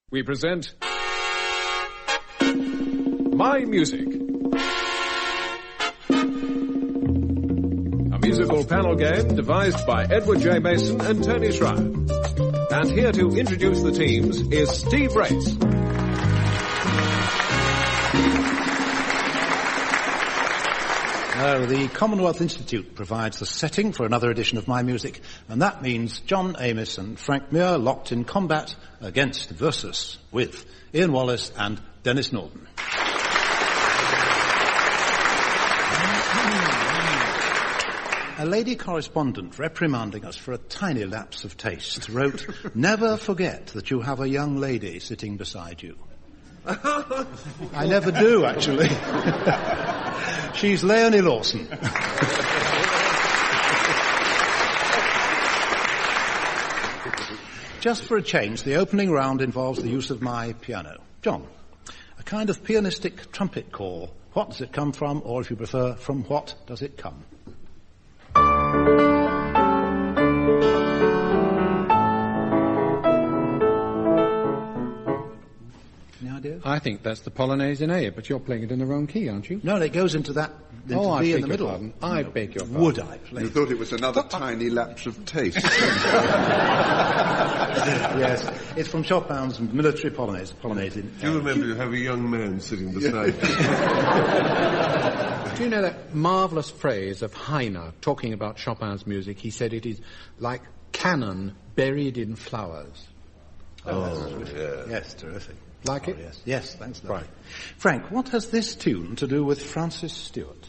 We present My Music, a musical panel game devised by Edward J. Mason and Tony Schreier. And here to introduce the teams is Steve Race. The Commonwealth Institute provides the setting for another edition of My Music, and that means John Amos and Frank Muir locked in combat against versus with Ian Wallace and Denis Norden. A lady correspondent reprimanding us for a tiny lapse of taste wrote, "Never forget that you have a young lady sitting beside you." I never do, actually. She's Leonie Lawson. Just for a change, the opening round involves the use of my piano. John, a kind of pianistic trumpet call. What does it come from, or if you prefer, from what does it come? I think that's the Polonaise in A, but you're playing it in the wrong key, aren't you? No, it goes into that, into I B beg in the middle. Pardon. I beg your pardon. Would I play? You thought it was another tiny lapse of taste. Yes, it's from Chopin's military Polonaise. Do you remember you have a young man sitting beside you? Do you know that marvellous phrase of Heine talking about Chopin's music? He said it is like cannon buried in flowers. Yes, terrific. Like it? Yes, thanks. Right. Frank, what has this tune to do with Francis Stewart?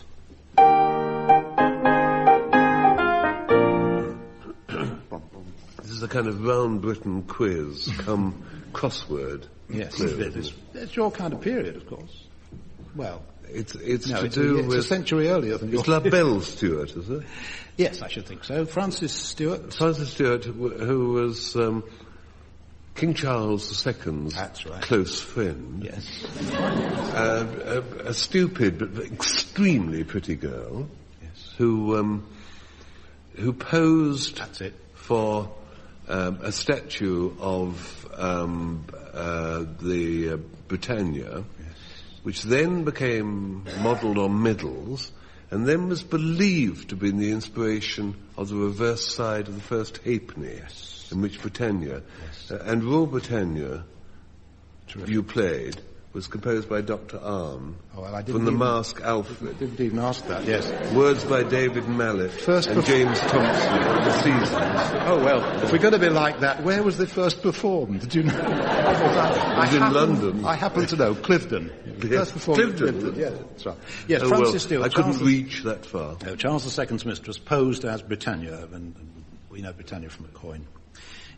This is a kind of round Britain quiz, come crossword. Yes, it's your kind of period, of course. Well, it's it's a century earlier than yours. It's La Belle Stewart, is it? Yes, I should think so. Francis Stewart. Francis Stewart, who was King Charles II's close friend. Yes. A stupid but extremely pretty girl. Yes. Who posed for a statue of the Britannia, which then became modelled on medals, and then was believed to be the inspiration of the reverse side of the first halfpenny, in which Britannia, and Royal Britannia, you played, was composed by Dr. Arne from the Mask Alfred. I didn't even ask that, yes. Words by David Mallet and James Thompson of the Seasons. Oh, well, if we're going to be like that, where was it first performed? Did you know? It was in London. I happen to know, Clifton. Yes. Clifton. Yeah, that's right. Yes, Francis Stewart. I couldn't reach that far. No, Charles II's mistress posed as Britannia, and we know Britannia from a coin.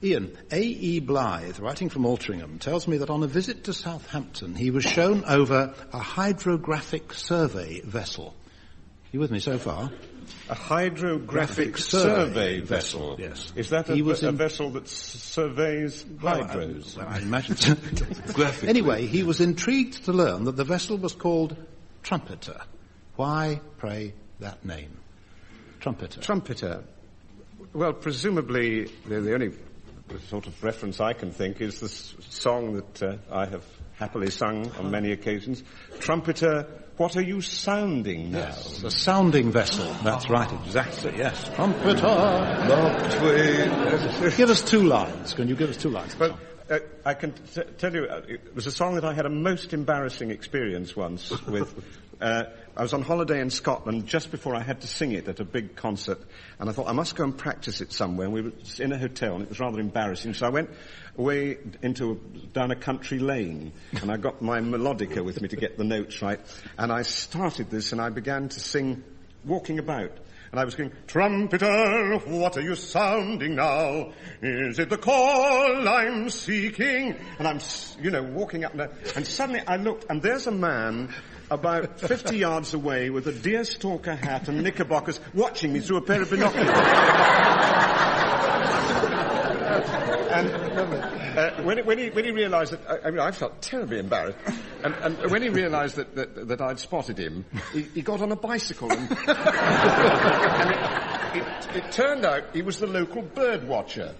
Ian, A.E. Blythe, writing from Altrincham, tells me that on a visit to Southampton, he was shown over a hydrographic survey vessel. You with me so far? A hydrographic survey vessel? Yes. Is that a vessel that surveys hydros? I imagine so. Anyway, he was intrigued to learn that the vessel was called Trumpeter. Why, pray, that name? Trumpeter. Trumpeter. Well, presumably, the only sort of reference I can think is this song that I have happily sung on many occasions. Trumpeter, what are you sounding now? Yes, a sounding vessel. That's right, exactly, yes. Trumpeter, Mark Twain. Give us two lines. Can you give us two lines? Well, I can tell you, it was a song that I had a most embarrassing experience once with. I was on holiday in Scotland just before I had to sing it at a big concert, and I thought I must go and practice it somewhere, and we were in a hotel, and it was rather embarrassing, so I went away down a country lane, and I got my melodica with me to get the notes right, and I started this, and I began to sing Walking About. And I was going, trumpeter, what are you sounding now? Is it the call I'm seeking? And I'm, walking up there. And suddenly I looked, and there's a man about 50 yards away with a deerstalker hat and knickerbockers watching me through a pair of binoculars. And when he realised that, I felt terribly embarrassed. And when he realised that I'd spotted him, he got on a bicycle and it turned out he was the local bird watcher.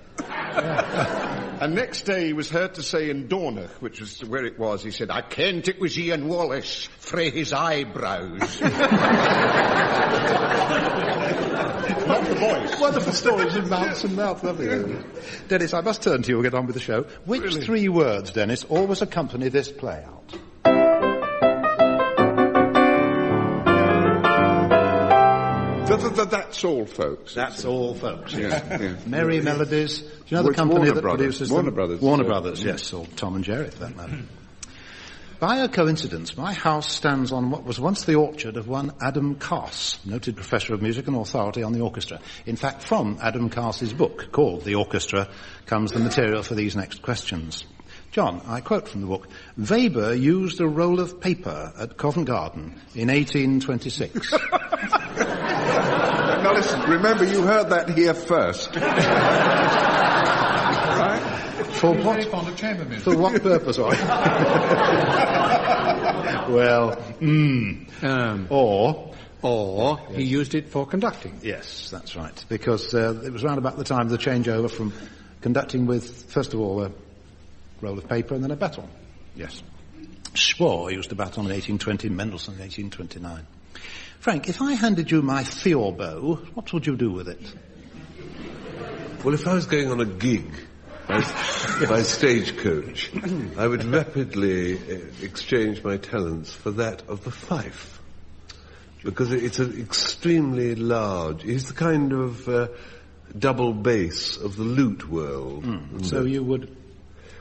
And next day he was heard to say in Dornoch, which was where it was, he said, "I kent it was Ian Wallace frae his eyebrows." Not the voice. Wonderful stories in mouths and mouth, lovely. Dennis, I must turn to you and get on with the show. Which three words, Dennis, always accompany this play out? That's all, folks. That's all, folks. Yeah. Merry Melodies. Do you know the Well, company Warner that Brothers. produces Warner them? Brothers. Warner Brothers, yes, or Tom and Jerry, for that matter. By a coincidence, my house stands on what was once the orchard of one Adam Cass, noted professor of music and authority on the orchestra. In fact, from Adam Cass's book, called The Orchestra, comes the material for these next questions. John, I quote from the book, "Weber used a roll of paper at Covent Garden in 1826. Now listen, remember you heard that here first. Right? For He's what? very fond of chamber music. For what purpose? Well, Or he used it for conducting. yes, that's right. Because it was around about the time of the changeover from conducting with, first of all, a roll of paper and then a baton. Yes. Spohr used a baton in 1820, Mendelssohn in 1829. Frank, if I handed you my theorbo, what would you do with it? Well, if I was going on a gig by stagecoach, I would rapidly exchange my talents for that of the fife. Because it's an extremely large, it's the kind of double bass of the lute world. So you would...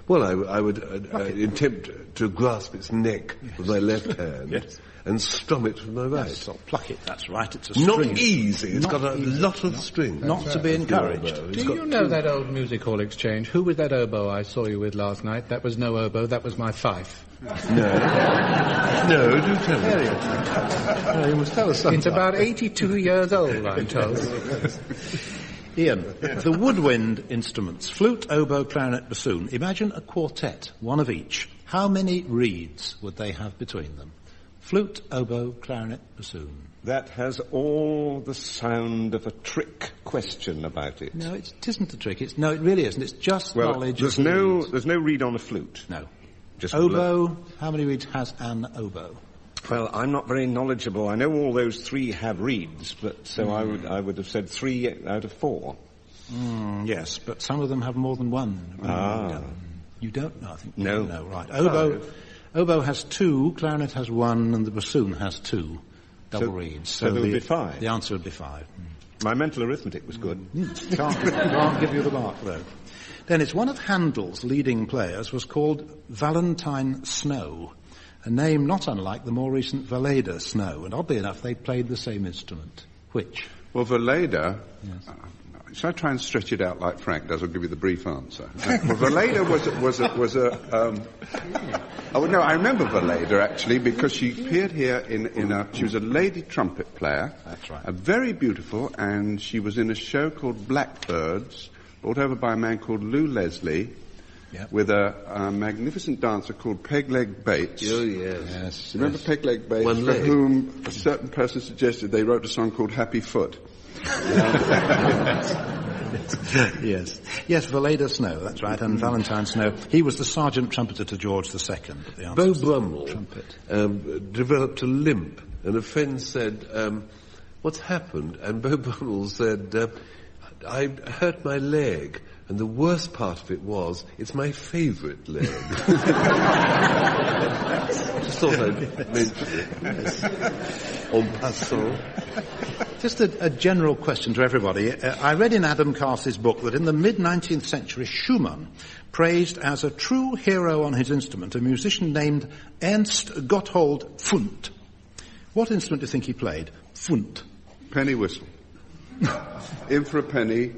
Well, I would attempt to grasp its neck with my left hand and strum it with my right. Yes, or pluck it, that's right, it's a string. Not easy, it's Not got a easy. lot of string. Not to be encouraged. Do you know that old music hall exchange? Who was that oboe I saw you with last night? That was no oboe, that was my fife. No, do tell me. You must tell us something. It's about 82 years old, I'm told. Ian, the woodwind instruments, flute, oboe, clarinet, bassoon. Imagine a quartet, one of each. How many reeds would they have between them? Flute, oboe, clarinet, bassoon. That has all the sound of a trick question about it. No, it isn't a trick. It really isn't. It's just Well, knowledge there's of the no reeds. there's no reed on a flute. No. Just Oboe, how many reeds has an oboe? Well, I'm not very knowledgeable. I know all those three have reeds, but so I would have said 3 out of 4. Yes, but some of them have more than one. You don't know, I think. No. No, right. Oboe has 2, clarinet has 1, and the bassoon has 2 double reeds. So there would be 5. The answer would be 5. My mental arithmetic was good. Can't give you the mark, though. Dennis, one of Handel's leading players was called Valentine Snow, a name not unlike the more recent Valeda Snow, and oddly enough, they played the same instrument. Which? Well, Valeda, shall I try and stretch it out like Frank does? I'll give you the brief answer. Well, Valeda no, I remember Valeda actually because she appeared here she was a lady trumpet player. That's right. Very beautiful, and she was in a show called Blackbirds, brought over by a man called Lou Leslie, with a magnificent dancer called Pegleg Bates. Oh, yes. Remember Pegleg Bates, One for leg. whom a certain person suggested they wrote a song called Happy Foot. Yes, Valeda Snow, that's right, and Valentine Snow. He was the sergeant trumpeter to George II. But the answer Beau is Brummel trumpet. developed a limp, and a friend said, what's happened? And Beau Brummel said, I hurt my leg, and the worst part of it was, it's my favourite leg. Just thought I'd mention it. En passant. Just a general question to everybody. I read in Adam Cass's book that in the mid-19th century, Schumann praised as a true hero on his instrument a musician named Ernst Gottwald Funt. What instrument do you think he played? Funt. Penny whistle. In for a penny.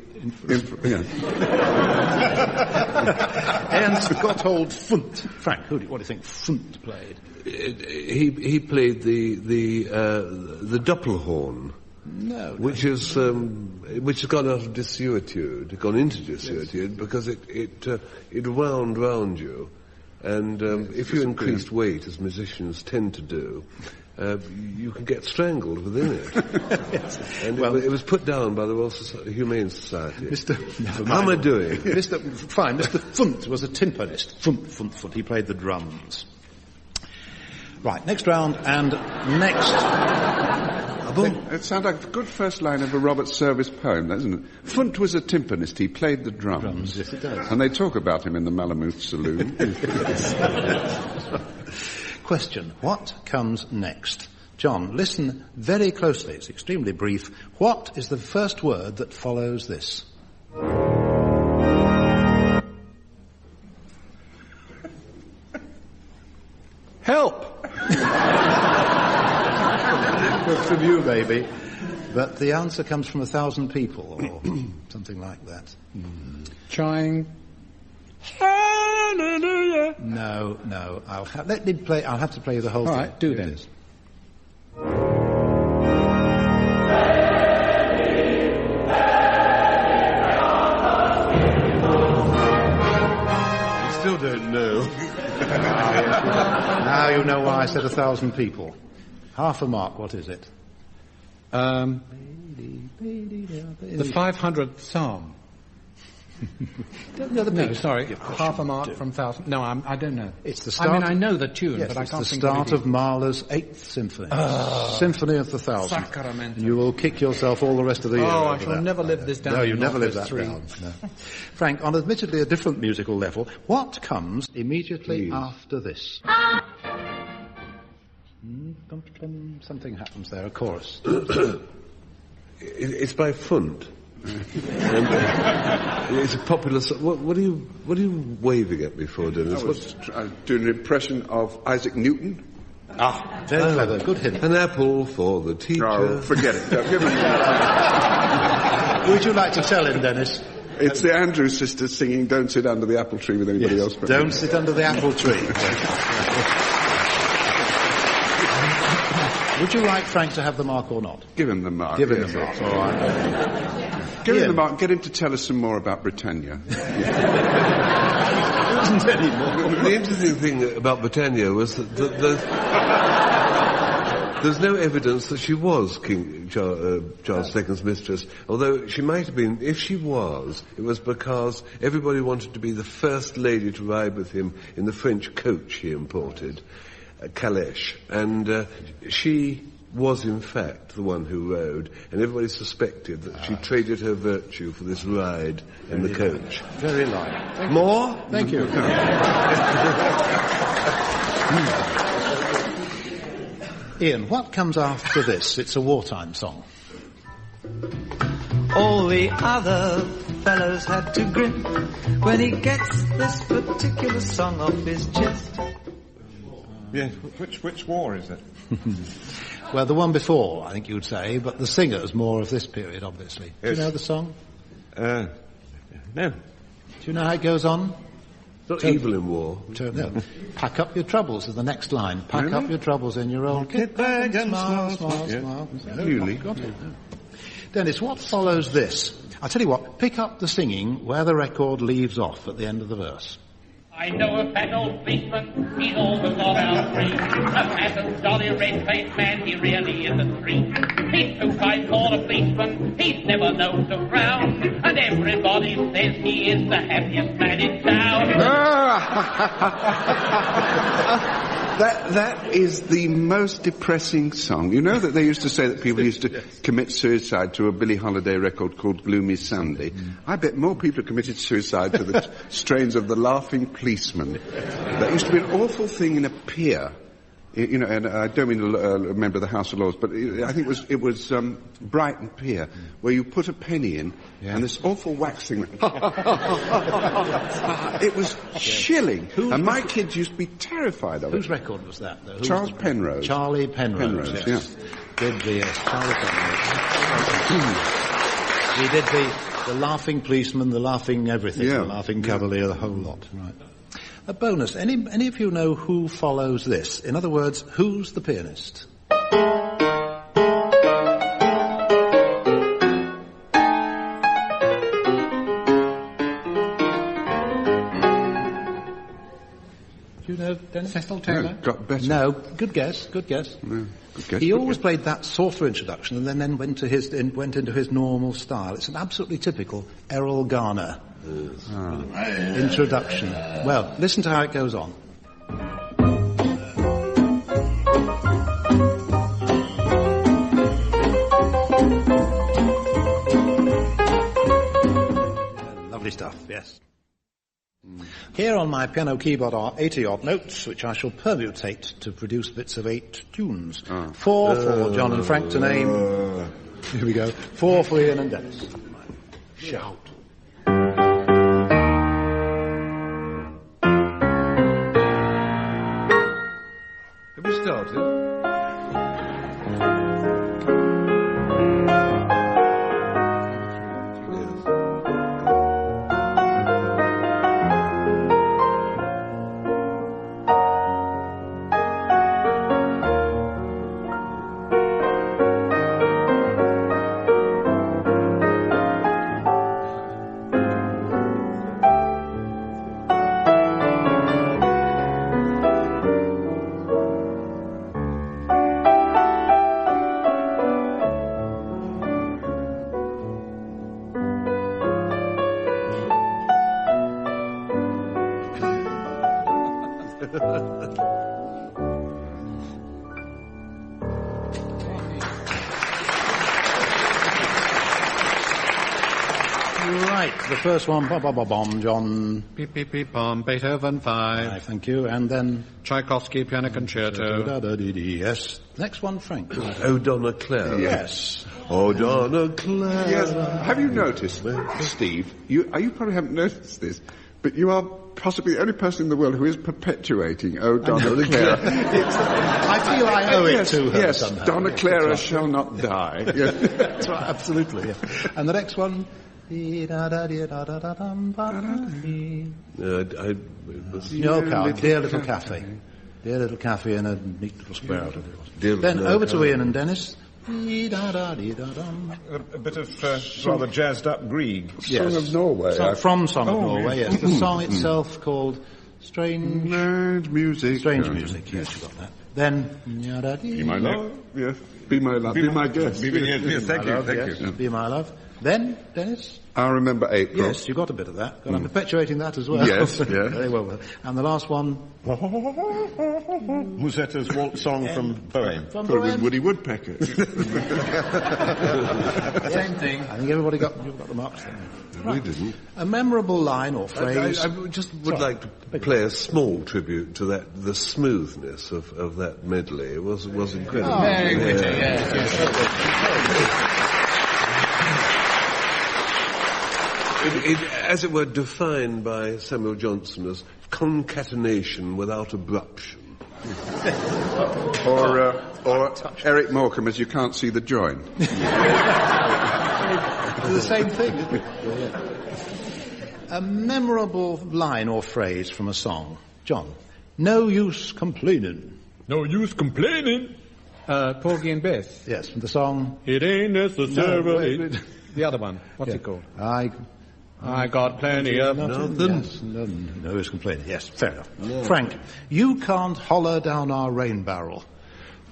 Ernst Gottwald Funt. Frank, what do you think Funt played? He played the Doppelhorn. No. Which has gone out of desuetude, gone into desuetude, because it wound round you, and if you increased weight, as musicians tend to do, you can get strangled within it. Yes. And Well, it was put down by the Royal Humane Society. Never How am I mind. doing? Mr. Funt was a timpanist. Funt. He played the drums. Right, next round and next. It sounds like a good first line of a Robert Service poem, doesn't it? Funt was a timpanist, he played the drums. Yes, it does. And they talk about him in the Malamute Saloon. Question, what comes next? John, listen very closely. It's extremely brief. What is the first word that follows this? Help! Good from you, baby. But the answer comes from 1,000 people, or something like that. Trying. Hallelujah! No. I'll have to play the whole All thing. right, do Here then. it is. You still don't know. Now you know why I said 1,000 people. Half a mark, what is it? The 500th Psalm. No, sorry, half a mark from 1,000. No, I don't know. It's the start. I mean, I know the tune, Yes, but I it's can't the think start of of Mahler's 8th Symphony. Symphony of the Thousand. Sacramento. You will kick yourself all the rest of the year. Oh, I over shall that. never live this down. No, you in never live Office that 3. down. No. Frank, on admittedly a different musical level, what comes immediately after this? Something happens there, a chorus. It's by Funt. And, it's a popular. What are you waving at me for, Dennis? I was doing an impression of Isaac Newton. Very clever, good hint. An apple for the teacher. Oh, forget it. Give him Would you like to tell him, Dennis? It's the Andrews sisters singing Don't Sit Under the Apple Tree with Anybody Else. Don't sit under the apple tree. Would you like Frank to have the mark or not? Give him the mark. Give him the mark, all right. Give him Ian. the mark. Get him to tell us some more about Britannia. The interesting thing about Britannia was that there's no evidence that she was King Charles II's mistress, although she might have been. If she was, it was because everybody wanted to be the first lady to ride with him in the French coach he imported, Calèche, and she was in fact the one who rode, and everybody suspected that she traded her virtue for this ride in the coach. Very like. More? Thank you. Ian, what comes after this? It's a wartime song. All the other fellows had to grin when he gets this particular song off his chest. Yeah, which war is it? Well, the one before, I think you would say, but the singer's more of this period, obviously. Do you Yes. know the song? No. Do you know how it goes on? Not evil in war. No. Pack up your troubles is the next line. Pack Really? up your troubles in your old kit bag and smile. Yeah. Oh, Newly. got it. Dennis, what follows this? I'll tell you what, pick up the singing where the record leaves off at the end of the verse. I know a fat old policeman, he's always on our street. A fat and jolly red-faced man, he really is a treat. He's 2 times called a policeman, he's never known to frown. And everybody says he is the happiest man in town. That is the most depressing song. You know that they used to say that people used to commit suicide to a Billie Holiday record called Gloomy Sunday. I bet more people committed suicide to the strains of The Laughing Policeman. That used to be an awful thing in a pier. You know, and I don't mean a member of the House of Lords, but I think it was Brighton Pier, where you put a penny in, and this awful wax thing went, it was chilling. And my kids used to be terrified of it. Whose record was that, though? Charles Penrose. Charlie Penrose, Penrose, yes. Did the, Charlie Penrose. He did the laughing policeman, the laughing everything, Yeah. the laughing cavalier, the whole lot. Right. A bonus. Any of you know who follows this? In other words, who's the pianist? Do you know Dennis? Cecil Taylor? No, got better. No, good guess, good guess. No, good guess. He good always guess. played that softer introduction and then went into his normal style. It's an absolutely typical Errol Garner introduction. Well, listen to how it goes on. Lovely stuff, yes. Here on my piano keyboard are 80-odd notes, which I shall permutate to produce bits of 8 tunes. 4 for John and Frank to name. Here we go. 4 for Ian and Dennis. Shout. Have you started? Right, the first one, bom, John. Beep, beep, beep, bom, Beethoven 5. Thank you, and then... Tchaikovsky Piano Concerto. Yes. Next one, Frank. Oh, Donna Claire. Yes. Oh, Donna Claire. Yes. Have you noticed, Steve? You probably haven't noticed this, but you are possibly the only person in the world who is perpetuating "Oh, Donna Clara." I feel I owe it to her. Yes, somehow. Donna Clara shall not die. Yes. That's right, absolutely. Yeah. And the next one. No, Dear Little Cafe. Dear Little Cafe in a neat little square out of it. Then over to Ian and Dennis. A bit of rather jazzed up Grieg. Song of Norway. From Song of Norway, yes. The song itself called Strange Music. Strange Music, yes, you got that. Then... Be my love. Yes. Be my love. Be my guest. Thank you. Be my love. Then, Dennis? I remember April. Yes, you got a bit of that. I'm perpetuating that as well. Yes, yes. Very well. And the last one? Musetta's waltz song from Bohème. From Could have Bohème. been Woody Woodpecker. Same thing. I think everybody you've got the marks there. We didn't. A memorable line or phrase. I just would like to play a small tribute to the smoothness of that medley. It was incredible. Very witty, yes. It, as it were, defined by Samuel Johnson as concatenation without abruption. or Eric Morecambe as You Can't See the Join. It's the same thing, isn't it? Yeah. A memorable line or phrase from a song. John. No use complaining. No use complaining. Porgy and Bess. Yes, from the song. It ain't necessary. No, the other one. What's it called? I got plenty of nothing. Yes, no use complaining. Yes, fair enough. Yeah. Frank, you can't holler down our rain barrel.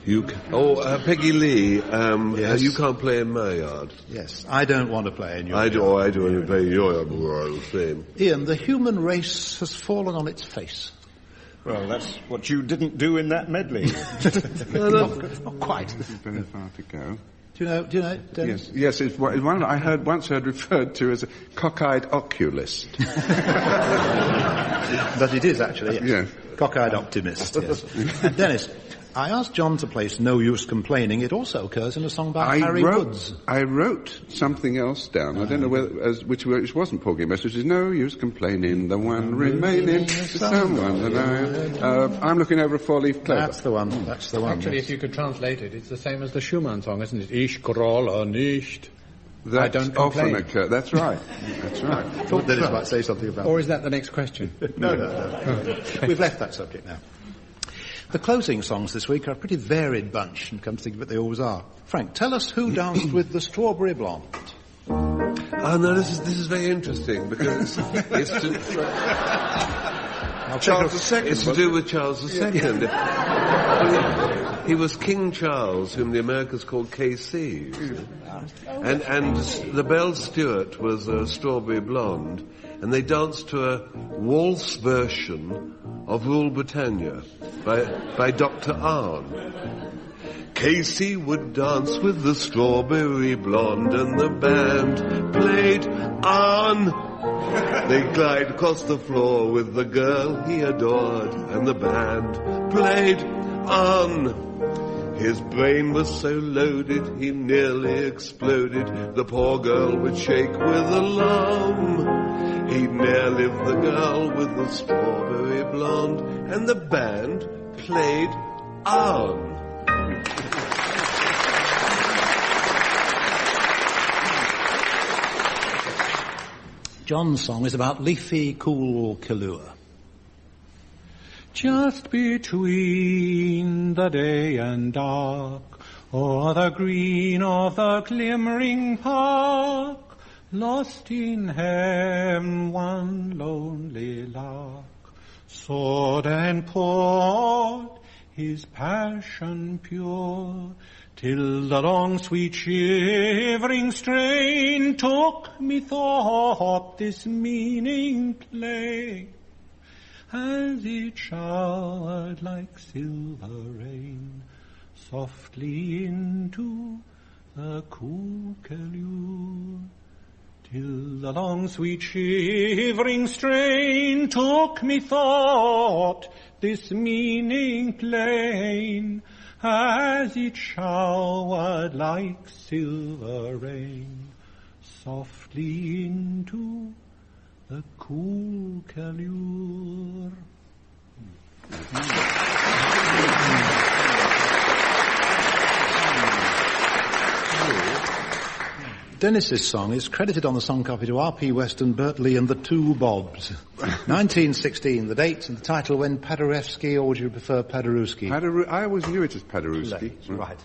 Peggy Lee, yes. You can't play in my yard. Yes, I don't want to play in your I yard. do want to play in your yard, the same. Ian, the human race has fallen on its face. Well, that's what you didn't do in that medley. Not quite. This is very far to go. Do you know, Dennis? Yes, it's one I once heard referred to as a cockeyed oculist. But it is actually, yes. Yes. Cockeyed optimist, yes. And Dennis, I asked John to place No Use Complaining. It also occurs in a song by Harry Woods. I wrote something else down. I don't know which wasn't Porgy and Bess, which is No Use Complaining, the one remaining is someone that I'm looking over a four-leaf clover. That's the one. Actually, if you could translate it, it's the same as the Schumann song, isn't it? Ich grolle nicht. That's I don't complain. often occur. That's right. That's right. I thought Dennis might say something about Or is that the next question? No. We've left that subject now. The closing songs this week are a pretty varied bunch, and come to think of it, they always are. Frank, tell us who danced with the Strawberry Blonde. Oh no, this is very interesting because it's Charles II. It's to do with Charles II. He was King Charles, whom the Americans called KC. And the Belle Stewart was a Strawberry Blonde, and they danced to a waltz version of Rule Britannia by Dr. Arne. Casey would dance with the Strawberry Blonde, and the band played on. They glide across the floor with the girl he adored, and the band played on. His brain was so loaded, he nearly exploded. The poor girl would shake with alarm. He'd ne'er live the girl with the Strawberry Blonde, and the band played on. John's song is about leafy, cool Kahlua. Just between the day and dark, o'er the green of the glimmering park, lost in hem one lonely lark, soared and poured his passion pure, till the long sweet shivering strain took methought this meaning plain, as it showered like silver rain softly into the cool Kahlua, till the long sweet shivering strain took methought this meaning plain, as it showered like silver rain softly into the cool Kahlua. Denis's song is credited on the song copy to R.P. Weston, Bert Lee and the Two Bobs. 1916, the date and the title, When Paderewski, or would you prefer Paderewski? I always knew it as Paderewski. Right.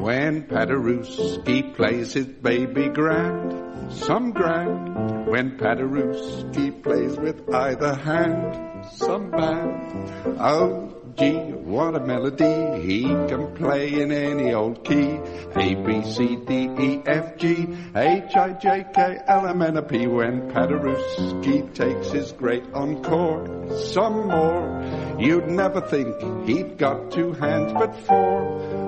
When Paderewski plays his baby grand, some grand. When Paderewski plays with either hand, some band. Oh, gee, what a melody. He can play in any old key. A, B, C, D, E, F, G, H, I, J, K, L, M, N, O, P. When Paderewski takes his great encore, some more. You'd never think he'd got two hands but four,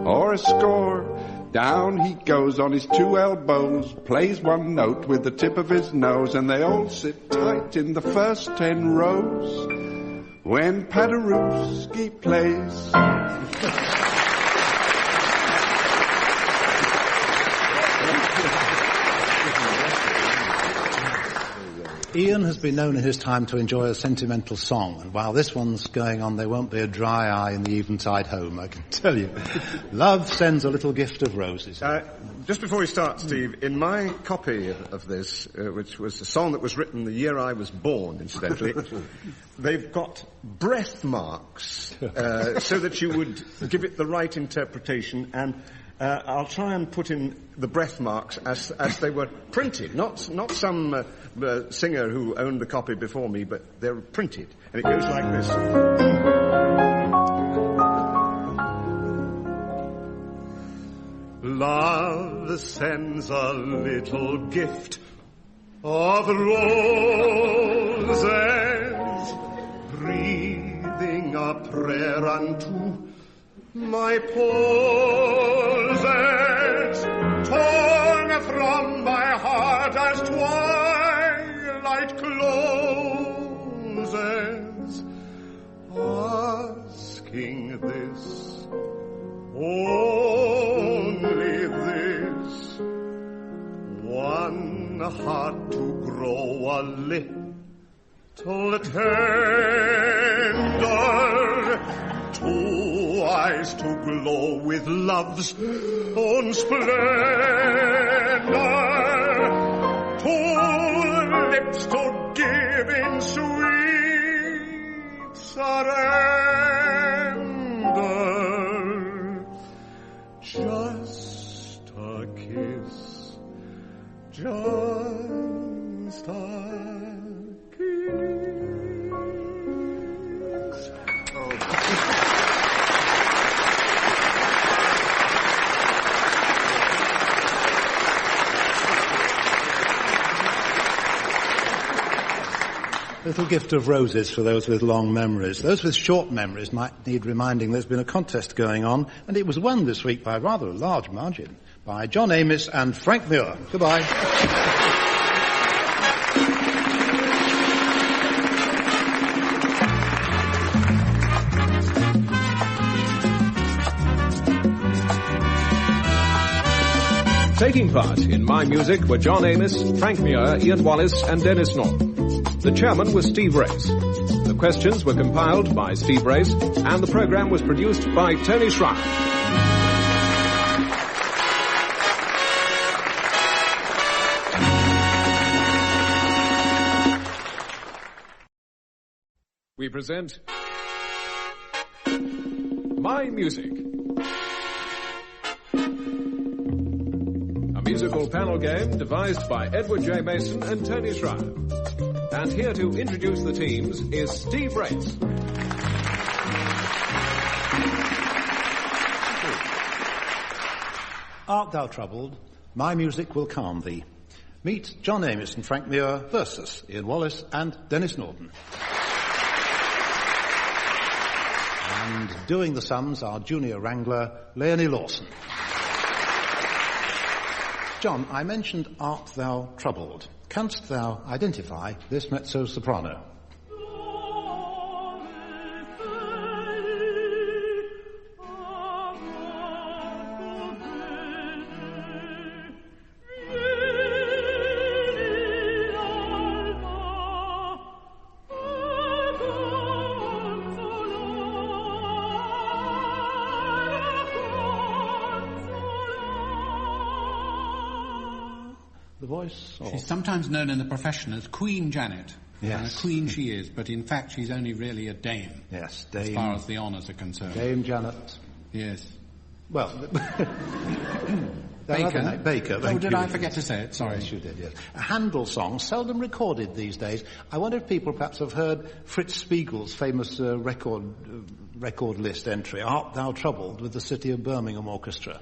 or a score. Down he goes on his two elbows, plays one note with the tip of his nose, and they all sit tight in the first 10 rows. When Paderewski plays. Ian has been known in his time to enjoy a sentimental song, and while this one's going on, there won't be a dry eye in the eventide home, I can tell you. Love sends a little gift of roses. Just before we start, Steve, in my copy of this, which was a song that was written the year I was born, incidentally, they've got breath marks, so that you would give it the right interpretation, and I'll try and put in the breath marks as they were printed, not some singer who owned the copy before me, but they're printed, and it goes like this. Love sends a little gift of roses, breathing a prayer unto my pulses, torn from my heart as twilight closes, asking this, only this, one heart to grow a little tender, two eyes to glow with love's own splendor, two lips to give in sweet surrender. Just a kiss, just a Little gift of roses for those with long memories. Those with short memories might need reminding there's been a contest going on, and it was won this week by rather a large margin by John Amis and Frank Muir. Goodbye. Taking part in My Music were John Amis, Frank Muir, Ian Wallace and Denis Norden. The chairman was Steve Race. The questions were compiled by Steve Race and the programme was produced by Tony Schreier. We present My Music. A musical panel game devised by Edward J. Mason and Tony Schreier. And here to introduce the teams is Steve Race. Art thou troubled? My music will calm thee. Meet John Amis and Frank Muir versus Ian Wallace and Denis Norden. And doing the sums, our junior wrangler, Leonie Lawson. John, I mentioned Art Thou Troubled. Canst thou identify this mezzo-soprano? She's sometimes known in the profession as Queen Janet. Yes. And a queen she is, but in fact she's only really a dame. Yes, dame. As far as the honours are concerned. Dame Janet. Yes. Well, Baker. Baker. Oh, did I forget to say it? Sorry. Yes, you did, yes. A Handel song, seldom recorded these days. I wonder if people perhaps have heard Fritz Spiegel's famous record list entry, Art Thou Troubled, with the City of Birmingham Orchestra.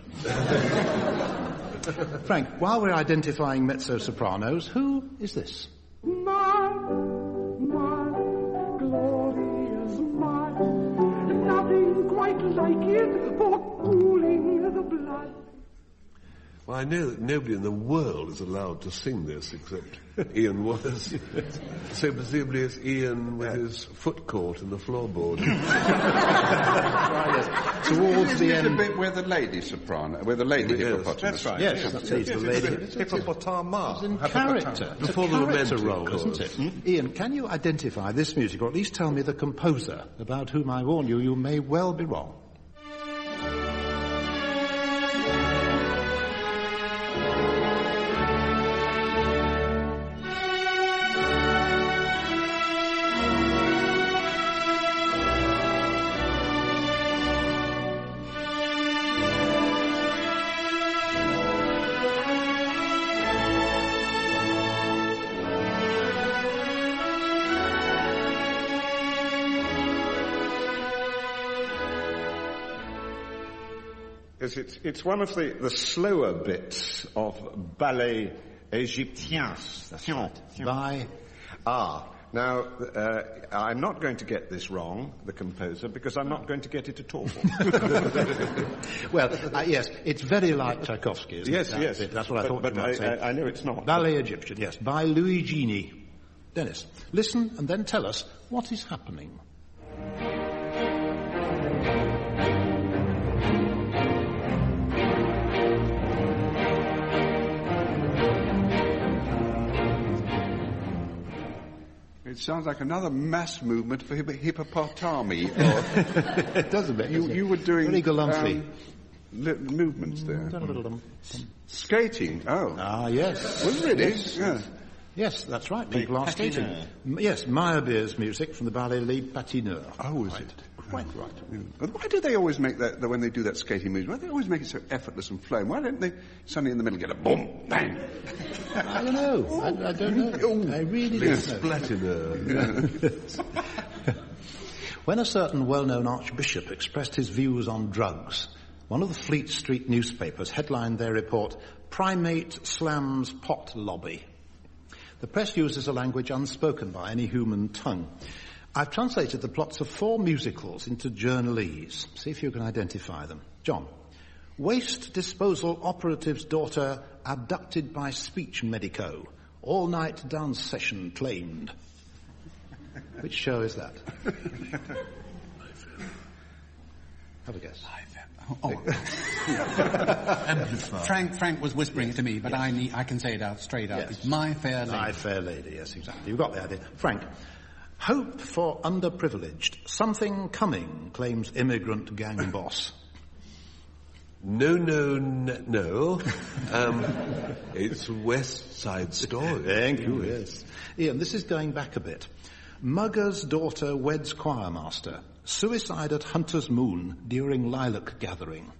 Frank, while we're identifying mezzo-sopranos, who is this? My glory is mine. Nothing quite like it for cooling the blood. Well, I know that nobody in the world is allowed to sing this except Ian Wallace. So presumably it's Ian with his foot caught in the floorboard. Towards the end. The bit where the lady soprano, where the lady hippopotamus. That's right. Yes, that's the lady. Hippopotama. It's in character. Before It's the a character romantic role, chorus. isn't it? Ian, can you identify this music, or at least tell me the composer, about whom I warn you, you may well be wrong? It's one of the slower bits of ballet égyptien. By? Now, I'm not going to get this wrong, the composer, because I'm not going to get it at all. Well, yes, it's very like Tchaikovsky, isn't it? Yes. That's what I thought you might say. I know it's not. Ballet Egyptian, yes, by Luigini. Denis, listen and then tell us what is happening. It sounds like another mass movement for hippopotami. It does a bit. You were doing very galantly movements there. Skating. Oh. Ah, yes. Was it really? Yes. Yeah. Yes, that's right. People are skating. Yes, Meyerbeer's music from the ballet Les Patineurs. Oh, is it? Quite right. Yeah. But why do they always make that, when they do that skating movement, why do they always make it so effortless and flowing? Why don't they suddenly in the middle get a boom, bang? I don't know. I don't know. I really don't know. When a certain well-known archbishop expressed his views on drugs, one of the Fleet Street newspapers headlined their report, Primate Slams Pot Lobby. The press uses a language unspoken by any human tongue. I've translated the plots of 4 musicals into journalese. See if you can identify them. John. Waste disposal operative's daughter abducted by speech medico. All-night dance session claimed. Which show is that? Have a guess. Frank was whispering it to me, but yes. I can say it out straight up. Yes. It's My Fair Lady. My Fair Lady, yes, exactly. You've got the idea. Frank. Hope for underprivileged. Something coming, claims immigrant gang boss. No. It's West Side Story. Thank you, yes. Ian, this is going back a bit. Mugger's daughter weds choirmaster. Suicide at Hunter's Moon during lilac gathering.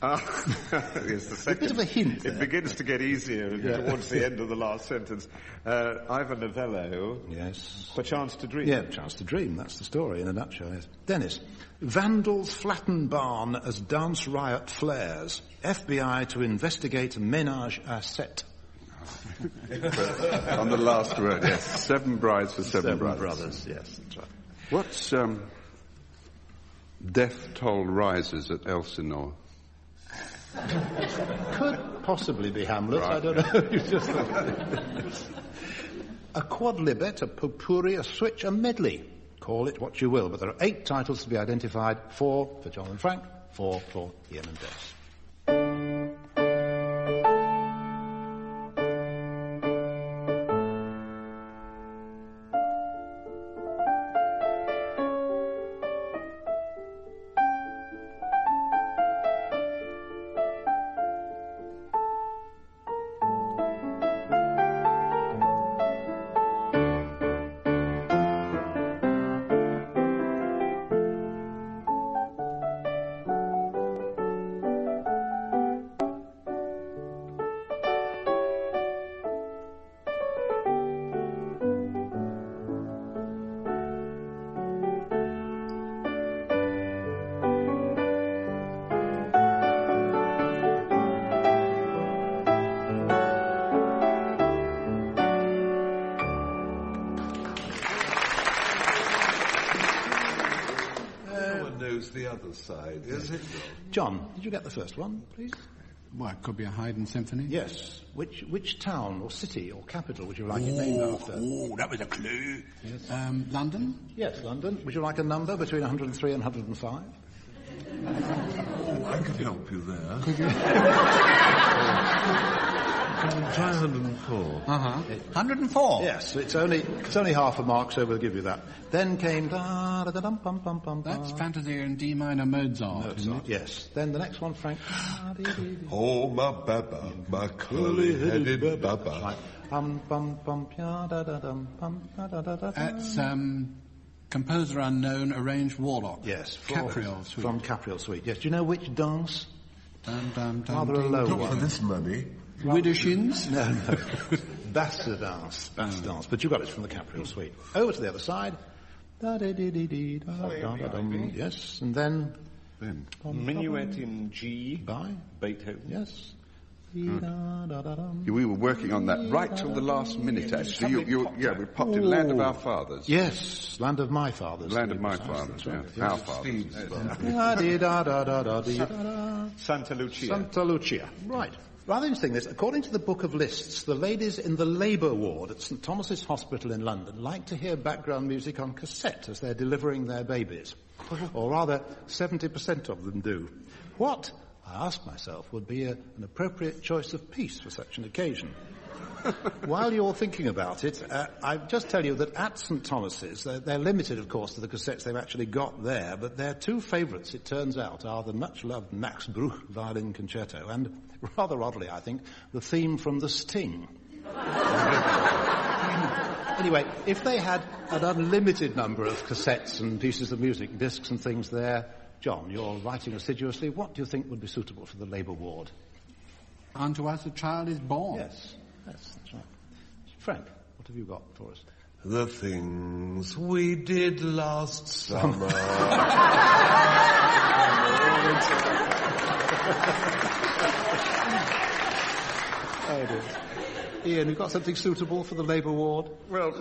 Yes, the second, a bit of a hint there. It begins to get easier towards the end of the last sentence. Ivor Novello. Yes. For Chance to Dream. Yeah, Chance to Dream. That's the story in a nutshell. Yes. Dennis. Vandals flatten barn as dance riot flares. FBI to investigate menage a set. On the last word, yes. 7 brides for 7 brothers. Yes, that's right. What's Death Toll Rises at Elsinore? Could possibly be Hamlet, right. I don't know. A quadlibet, a potpourri, a switch, a medley. Call it what you will, but there are 8 titles to be identified. 4 for John and Frank, 4 for Ian and Des. The other side, is it? John, did you get the first one, please? Well, it could be a Haydn symphony. Yes. Which town or city or capital would you like it named after? Oh, that was a clue. Yes. London? Yes, London. Would you like a number between 103 and 105? Oh, I could help you there. Could you? Try 104. 104? Yes, it's only half a mark, so we'll give you that. Then came da-da-dum-pum-pum-pum. That's Fantasy in D minor Mozart, isn't it? Yes. Then the next one, Frank. Oh, my baba, my curly-headed baba. That's composer unknown, arranged Warlock. Yes. Capriol Suite. From Capriol Suite. Yes. Do you know which dance? Rather a low Not one. for this money. Widdershins? No. Bass dance. But you got it from the Capriol Suite. Over to the other side. Yes, and then Minuet in G by Beethoven. Yes. We were working on that right till the last minute, actually. We popped in Land of Our Fathers. Yes, Land of My Fathers. Land of My Fathers, yeah. Our Fathers. Santa Lucia. Santa Lucia. Right. Rather interesting this. According to the Book of Lists, the ladies in the labour ward at St Thomas's Hospital in London like to hear background music on cassette as they're delivering their babies. Or rather, 70% of them do. What, I ask myself, would be an appropriate choice of piece for such an occasion? While you're thinking about it, I'll just tell you that at St Thomas's, they're limited, of course, to the cassettes they've actually got there, but their 2 favourites, it turns out, are the much-loved Max Bruch Violin Concerto and, rather oddly, I think, the theme from The Sting. Anyway, if they had an unlimited number of cassettes and pieces of music, discs and things there, John, you're writing assiduously, what do you think would be suitable for the labour ward? Unto us a child is born. Yes, that's right. Frank, what have you got for us? The things we did last summer. Oh dear. Ian, you got something suitable for the Labour ward? Well,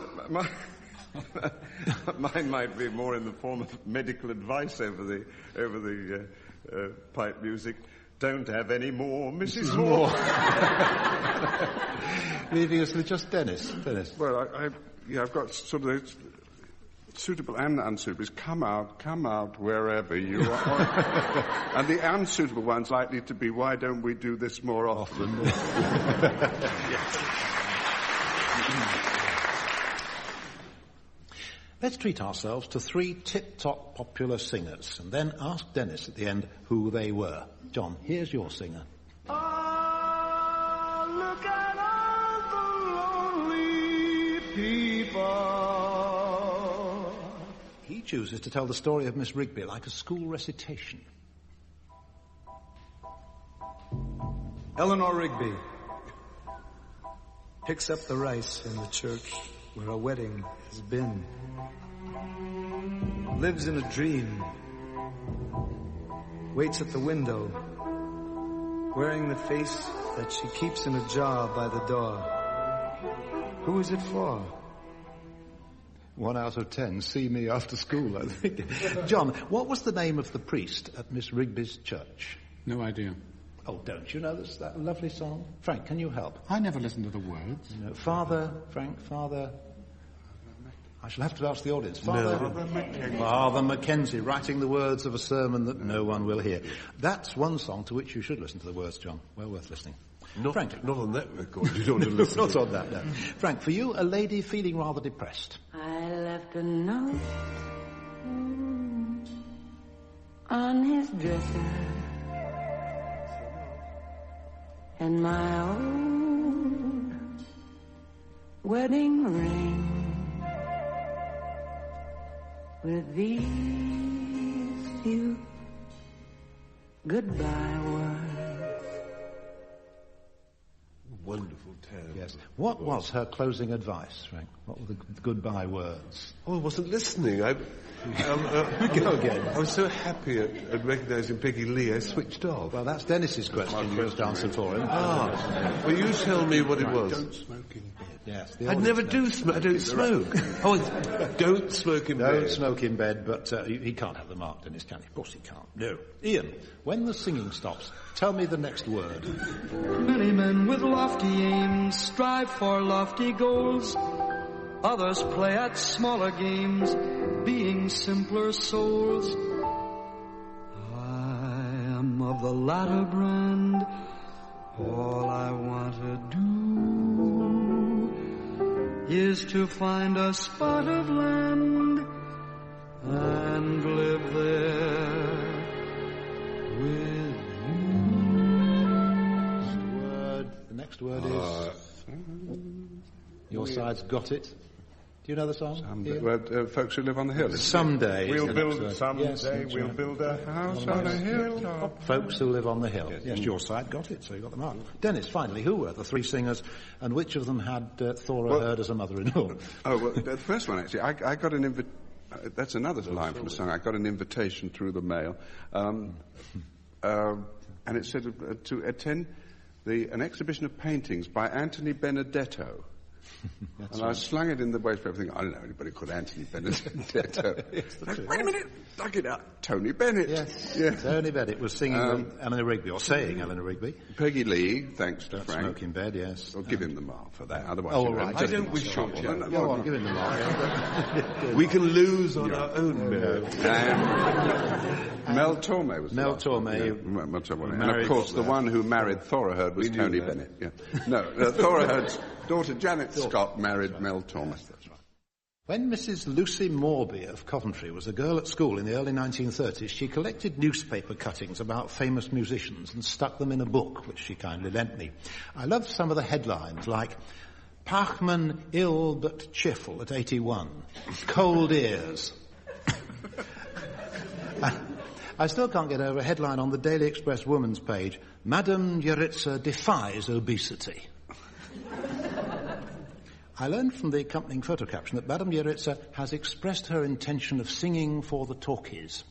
mine might be more in the form of medical advice over the pipe music. Don't have any more, Mrs. Moore. Leaving us with just Dennis. Well, I've got sort of suitable and unsuitable. Come out wherever you are. And the unsuitable one's likely to be, why don't we do this more often? Let's treat ourselves to 3 tip-top popular singers, and then ask Dennis at the end who they were. John, here's your singer. Oh, look at all the lonely people. He chooses to tell the story of Miss Rigby like a school recitation. Eleanor Rigby picks up the rice in the church where a wedding has been. Lives in a dream. Waits at the window, wearing the face that she keeps in a jar by the door. Who is it for? 1 out of 10, see me after school, I think. John, what was the name of the priest at Miss Rigby's church? No idea. Oh, don't you know that lovely song? Frank, can you help? I never listened to the words. No. Father. I shall have to ask the audience. Father Mackenzie, writing the words of a sermon that no one will hear. That's one song to which you should listen to the words, John. Well worth listening. Frank. Not on that record. You don't want to listen. Not on that, no. Frank, for you, a lady feeling rather depressed. I left a note on his dresser, and my old wedding ring with these few goodbye words. Wonderful tale. Yes. What was her closing advice, Frank? What were the goodbye words? Oh, I wasn't listening. Go again. I was so happy at recognising Peggy Lee, I switched off. Well, that's Dennis's question. You just answered for him. Well, you tell me what it was. Don't smoke in bed. Yes. I never do smoke. I don't smoke. Oh, don't smoke in bed. Don't smoke in bed, but he can't have the mark, Dennis, can he? Of course he can't. No. Ian, when the singing stops, tell me the next word. Many men with lofty aims strive for lofty goals. Others play at smaller games, being simpler souls. I am of the latter brand. All I want to do is to find a spot of land and live there with you. The next word is... Your side's got it. Do you know the song? Folks who live on the hill. Someday. We'll build a house on a hilltop. Folks who live on the hill. Yes, your side got it, so you got the mark. Dennis, finally, who were the 3 singers, and which of them had Thora Hird as a mother-in-law? The first one, actually, I got an invitation. That's another line from the song. I got an invitation through the mail, and it said to attend an exhibition of paintings by Anthony Benedetto. And I slung it in the waste paper thinking, I don't know anybody called Anthony Benedetto. Wait a minute, dug it up. Tony Bennett. Yes. Yeah. Tony Bennett was singing Eleanor Rigby, or saying Eleanor Rigby. Peggy Lee, thanks to Don't Frank. Smoke in bed, yes. I'll give him the mark for that, otherwise... Oh, right. I don't wish to. Go on, give him the mark. We can lose on our own merit. Mel Torme was Mel Torme. Mel Torme. And of course, the one who married Thora Hird was Tony Bennett. Yeah. No, Thora Hird's daughter Janet Scott married Mel Torme. When Mrs. Lucy Morby of Coventry was a girl at school in the early 1930s, she collected newspaper cuttings about famous musicians and stuck them in a book, which she kindly lent me. I loved some of the headlines, like, Pachman ill but cheerful at 81, cold ears. I still can't get over a headline on the Daily Express Woman's page, Madame Yeritza defies obesity. I learned from the accompanying photo caption that Madame Yeritza has expressed her intention of singing for the talkies.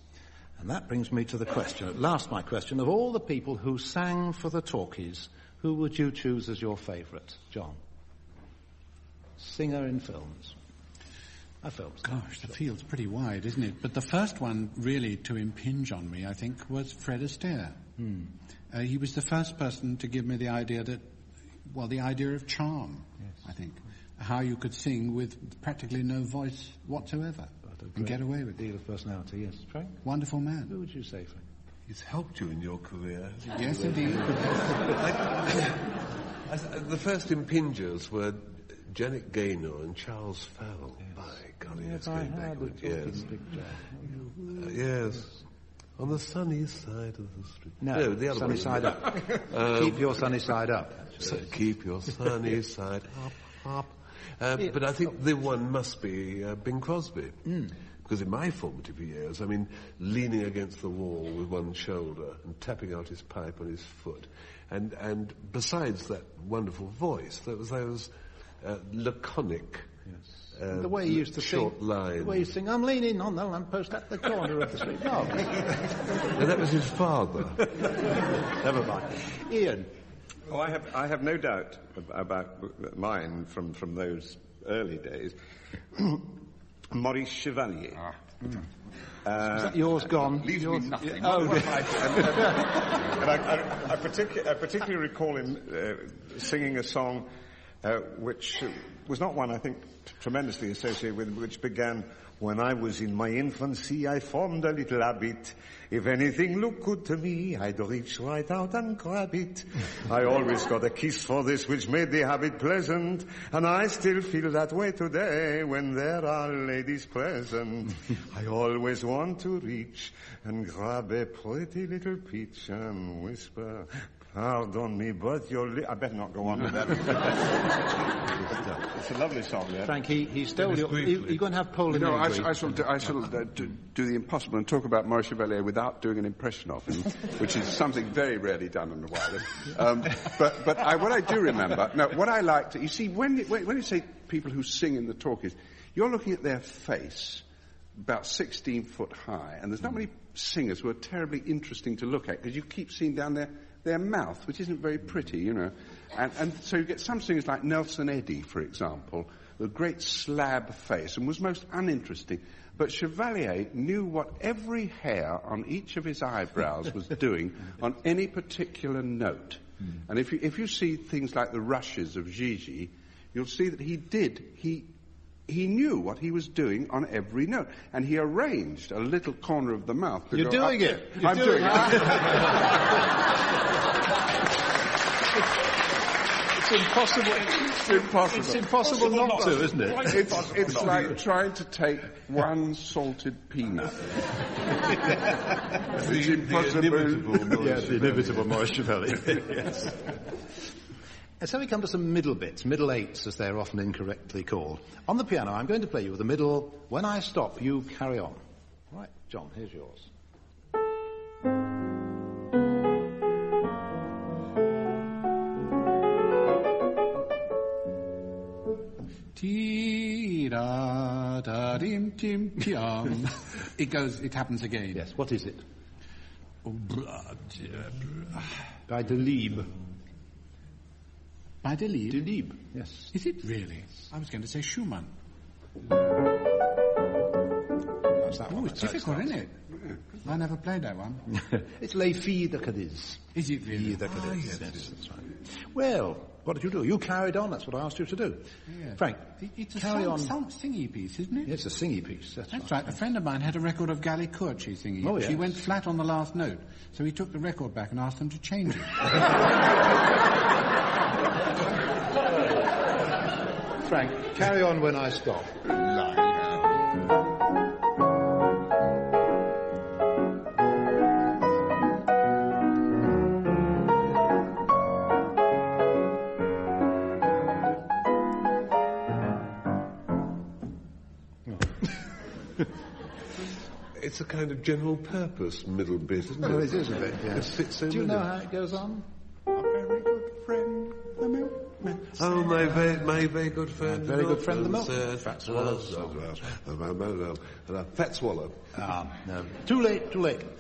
And that brings me to the question, at last my question, of all the people who sang for the talkies, who would you choose as your favourite? John? singer in films. Films. Gosh, the field's pretty wide, isn't it? But the first one really to impinge on me, I think, was Fred Astaire. He was the first person to give me the idea the idea of charm, I think. How you could sing with practically no voice whatsoever and get away with it. Deal of personality, yes. Frank? Wonderful man. Who would you say, Frank? He's helped you in your career. Yes, indeed. The first impingers were Janet Gaynor and Charles Farrell. Yes. By golly, it's going backward. Yes. Yes. On the sunny side of the street. No, the other sunny one. side up. Keep your sunny side up. So keep your sunny side up. But I think the one must be Bing Crosby. Because in my formative years, I mean, leaning against the wall with one shoulder and tapping out his pipe on his foot. And besides that wonderful voice, there was those laconic, the way he used to short lines. The way he used to sing, I'm leaning on the lamppost at the corner of the street. No. And that was his father. Never mind. Ian. Oh, I have no doubt about mine from those early days. Maurice Chevalier. Is that yours gone? Leaves me nothing. And I particularly recall him singing a song which was not one I think tremendously associated with, which began, when I was in my infancy, I formed a little habit. If anything looked good to me, I'd reach right out and grab it. I always got a kiss for this, which made the habit pleasant, and I still feel that way today when there are ladies present. I always want to reach and grab a pretty little peach and whisper, pardon me, but I better not go on with that. It's a lovely song, yeah. Frank, he's still... You're going to have Poland. No, I shall do the impossible and talk about Maurice Chevalier without doing an impression of him, which is something very rarely done on the wireless. But what I do remember... No, what I liked... You see, when you say people who sing in the talkies, you're looking at their face, about 16 foot high, and there's not many singers who are terribly interesting to look at, because you keep seeing down their mouth, which isn't very pretty, you know. And so you get some singers like Nelson Eddy, for example, with a great slab face, and was most uninteresting. But Chevalier knew what every hair on each of his eyebrows was doing on any particular note. And if you see things like the rushes of Gigi, you'll see that he knew what he was doing on every note. And he arranged a little corner of the mouth to You're go doing up. it. I'm doing it. It's impossible not to, isn't it? It's like trying to take one salted peanut. It's impossible. Yes, the inimitable Maurice Chevalier. Yes. And so we come to some middle bits, middle eights as they're often incorrectly called. On the piano, I'm going to play you with the middle, when I stop, you carry on. All right, John, here's yours. Ti-da-da-dim-tim-tiam. It happens again. Yes, what is it? By Delibes. By Delibes? Delibes, yes. Is it really? I was going to say Schumann. That's that one. It's difficult, isn't it? I never played that one. It's Les Filles de Cadiz. Is it really? Yes, that's right. Well, what did you do? You carried on. That's what I asked you to do. Yeah. Frank, it's a carry on. Singy piece, isn't it? It's a singy piece. That's right. A friend of mine had a record of Galli-Curci singing. Oh, yes. She went flat on the last note, so he took the record back and asked them to change it. Frank, carry on when I stop. It's a kind of general purpose middle bit, isn't it? Well, it is a bit, yes. Do you know how it goes on? A very good friend, the milkman. Oh, my very good friend. Very good friend, the milkman. Fat Swallow. Fat Swallow. No. Too late.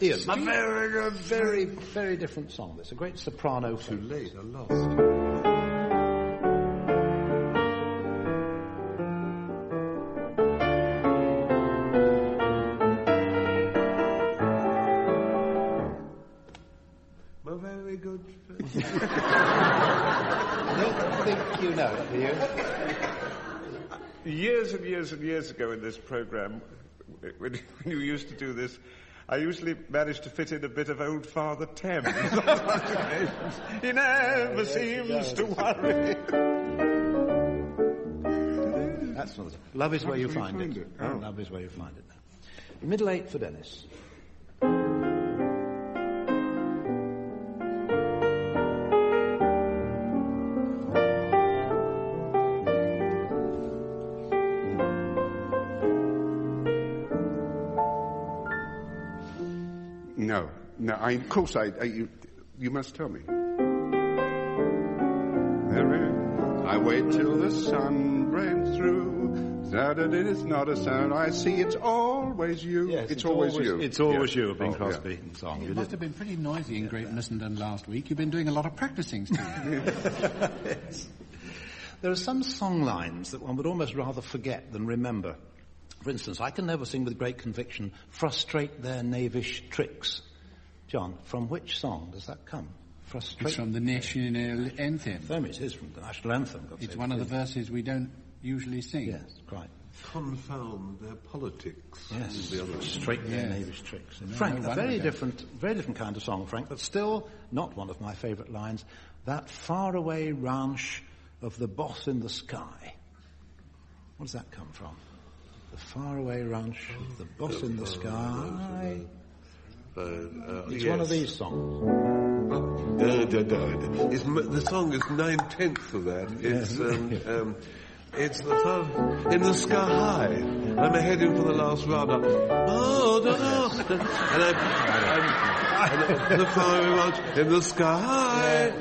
Ian. A very good very, very different song. It's a great soprano. Too late, I lost. know it, do you? Years and years and years ago in this programme, when you used to do this, I usually managed to fit in a bit of Old Father Thames. He never seems to worry. That's not it. Love is where you find it. Oh. Love is where you find it. Middle 8 for Denis. No, of course you must tell me. I wait till the sun breaks through. Saturday is not a sound I see. It's always you. Yes, it's always you. It's always you, a Bing Crosby song. It must have been pretty noisy in Great Missenden last week. You've been doing a lot of practicing, Steve. Yes. There are some song lines that one would almost rather forget than remember. For instance, I can never sing with great conviction, frustrate their knavish tricks. John, from which song does that come? Frustrate. It's from the national anthem. It is from the national anthem. It's one of the verses we don't usually sing. Yes, quite. Confound their politics. Yes, frustrate their knavish tricks. Frank, a very different kind of song, Frank, but still not one of my favourite lines. That faraway ranch of the boss in the sky. Where does that come from? The faraway ranch of the boss in the sky. It's one of these songs. The song is 9/10 of that. It's the fun in the sky. I'm heading for the last round up. Oh, and I'm the faraway ranch in the sky.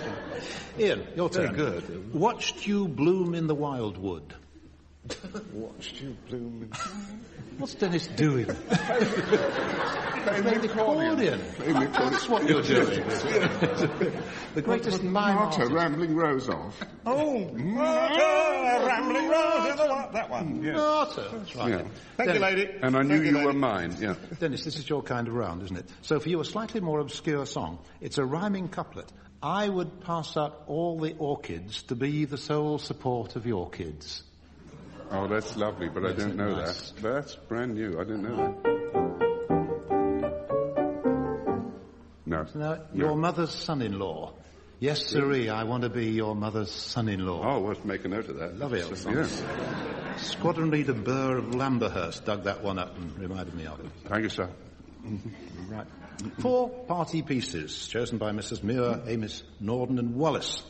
Ian, your turn. Very good. Watched you bloom in the wildwood. Watched you bloom. What's Denis doing? Playing the accordion. That's what you're doing. The greatest mime artist. Rambling Rose off. Rambling Rose. That one. Yeah. That's right. Yeah. Thank you, lady. And I knew you were mine. Yeah. Denis, this is your kind of round, isn't it? So for you, a slightly more obscure song. It's a rhyming couplet. I would pass up all the orchids to be the sole support of your kids. Oh, that's lovely, but I don't know that. That's brand new. I didn't know that. No. Your mother's son-in-law. Yes, sirree, I want to be your mother's son-in-law. Oh, let's make a note of that. Lovely old song. Yes. Squadron Leader Burr of Lamberhurst dug that one up and reminded me of it. Thank you, sir. Right. 4 party pieces, chosen by Mrs. Muir, Amis, Norden and Wallace.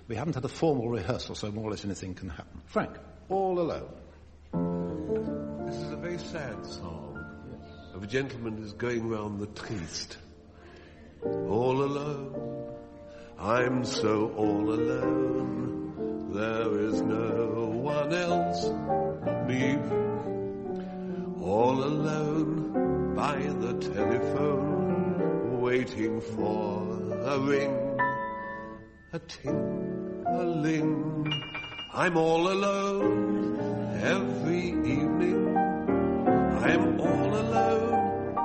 We haven't had a formal rehearsal, so more or less anything can happen. Frank, All Alone. This is a very sad song of a gentleman who's going round the triste. All alone, I'm so all alone. There is no one else me. All alone by the telephone, waiting for a ring, a ting-a-ling. I'm all alone every evening. I'm all alone,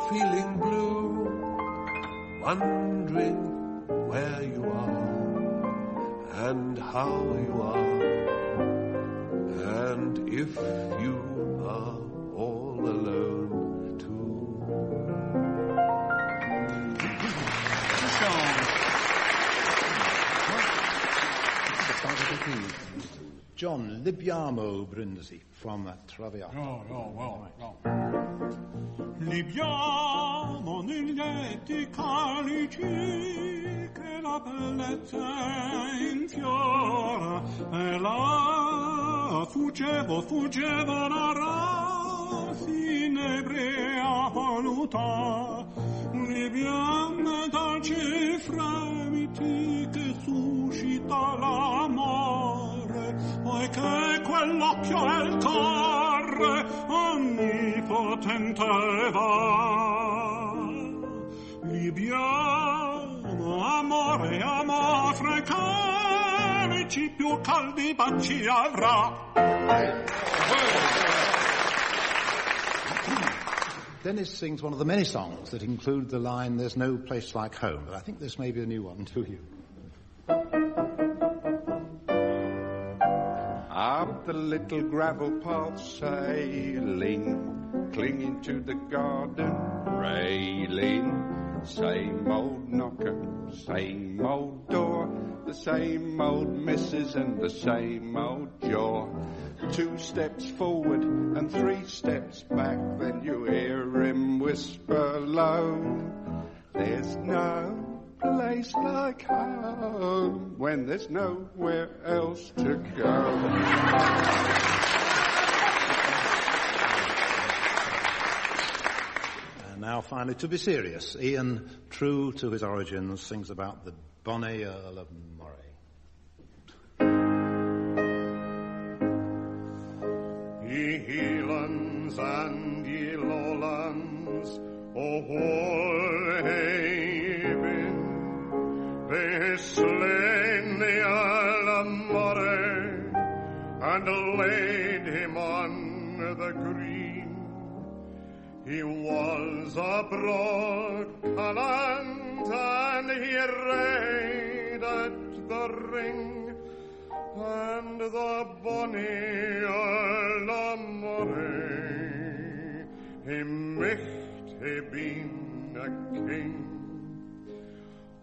feeling blue, wondering where you are and how you are, and if you are all alone too. John, Libiamo Brindisi from Traviata. Libiamo negli etti calici che la bellezza infiora e là fuggevo la rafinebrea voluta. Libiamo dolci fremiti che suscita l'amore, poiché quell'occhio è il cuore onnipotente va. Libiamo, amore fra i camici più caldi baci avrà. Denis sings one of the many songs that include the line, "There's no place like home," but I think this may be a new one to you. up the little gravel path, sailing, clinging to the garden railing. Same old knocker, same old door, the same old missus and the same old jaw. 2 steps forward and 3 steps back, then you hear him whisper low, there's no place like home when there's nowhere else to go. And now finally, to be serious, Ian, true to his origins, sings about the bonny Earl of Moray. Ye Hielands and ye Lowlands, O Wallhaven, they slain the Earl of Moray and laid him on the green. He was a broad callant and he raided the ring, and the bonny Earl of Moray, he micht he been a king.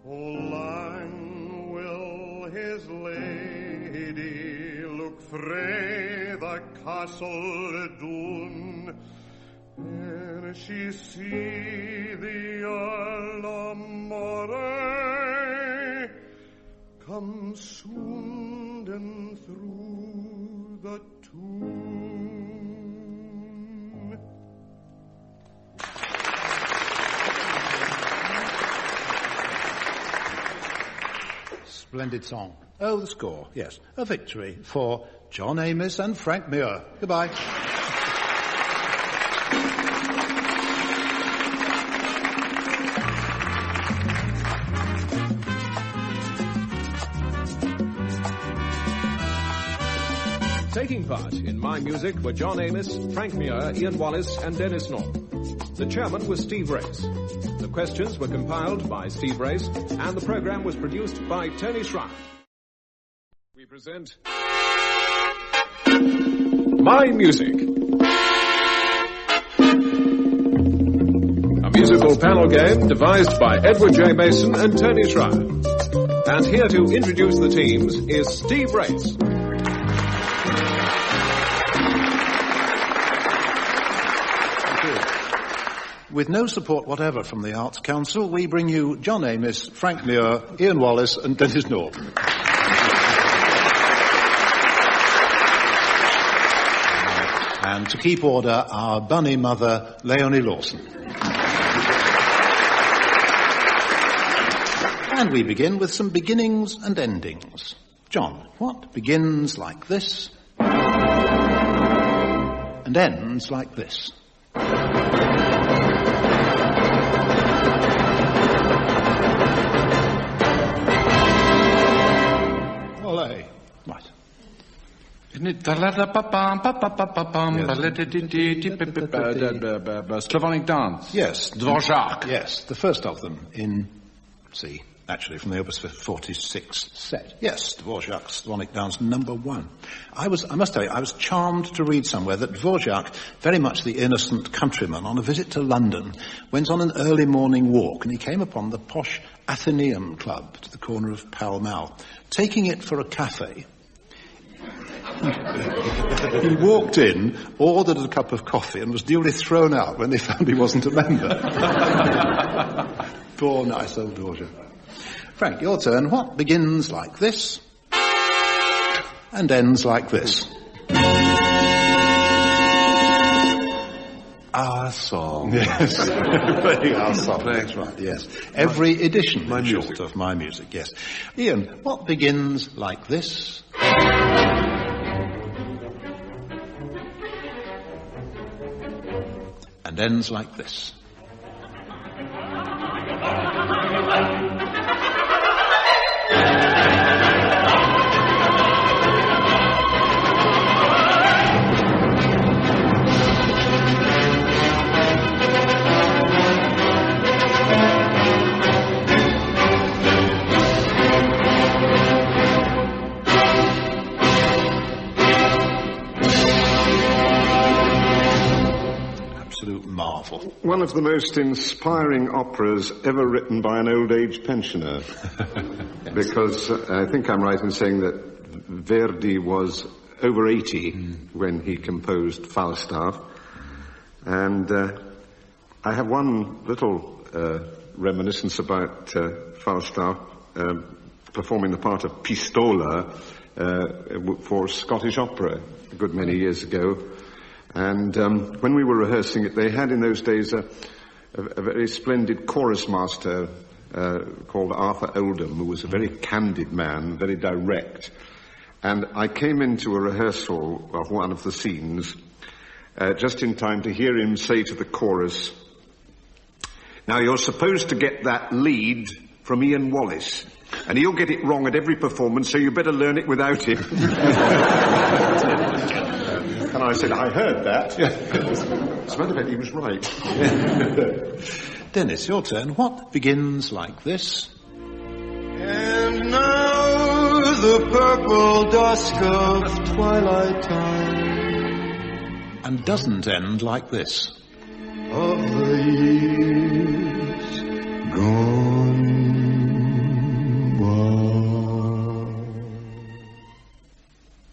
O lang will his lady look frae the castle doon, ere she see the Earl of Moray come sounding through the tune. Splendid song. Oh, the score, yes. A victory for John Amos and Frank Muir. Goodbye. Taking part in My Music were John Amos, Frank Muir, Ian Wallace and Denis Norden. The chairman was Steve Race. The questions were compiled by Steve Race and the program was produced by Tony Schreier. We present My Music. A musical panel game devised by Edward J. Mason and Tony Schreier. And here to introduce the teams is Steve Race. With no support whatever from the Arts Council, we bring you John Amos, Frank Muir, Ian Wallace and Denis Norden. And to keep order, our bunny mother, Leonie Lawson. And we begin with some beginnings and endings. John, what begins like this and ends like this? Right. Isn't it Slavonic dance? Yes. Dvorak. Yes, the first of them in C, actually from the Opus 46 set. Yes, Dvorak's Slavonic dance number 1. I must tell you, I was charmed to read somewhere that Dvorak, very much the innocent countryman, on a visit to London, went on an early morning walk and he came upon the posh Athenaeum Club to the corner of Pall Mall. Taking it for a cafe, he walked in, ordered a cup of coffee, and was duly thrown out when they found he wasn't a member. Poor nice old Dvorak. Frank, your turn. What begins like this and ends like this? Our song. Yes. Playing our song. That's right, yes. Every edition short of My Music, yes. Ian, what begins like this and ends like this? absolute marvel. One of the most inspiring operas ever written by an old age pensioner. Because I think I'm right in saying that Verdi was over 80 when he composed Falstaff. And I have one little reminiscence about Falstaff performing the part of Pistola for Scottish opera a good many years ago. And when we were rehearsing it, they had in those days a very splendid chorus master called Arthur Oldham, who was a very candid man, very direct. And I came into a rehearsal of one of the scenes just in time to hear him say to the chorus, "Now you're supposed to get that lead from Ian Wallace, and he'll get it wrong at every performance, so you better learn it without him." And I said, "I heard that." As a matter of fact, he was right. Denis, your turn. What begins like this? And now the purple dusk of twilight time, And doesn't end like this. of the years gone by.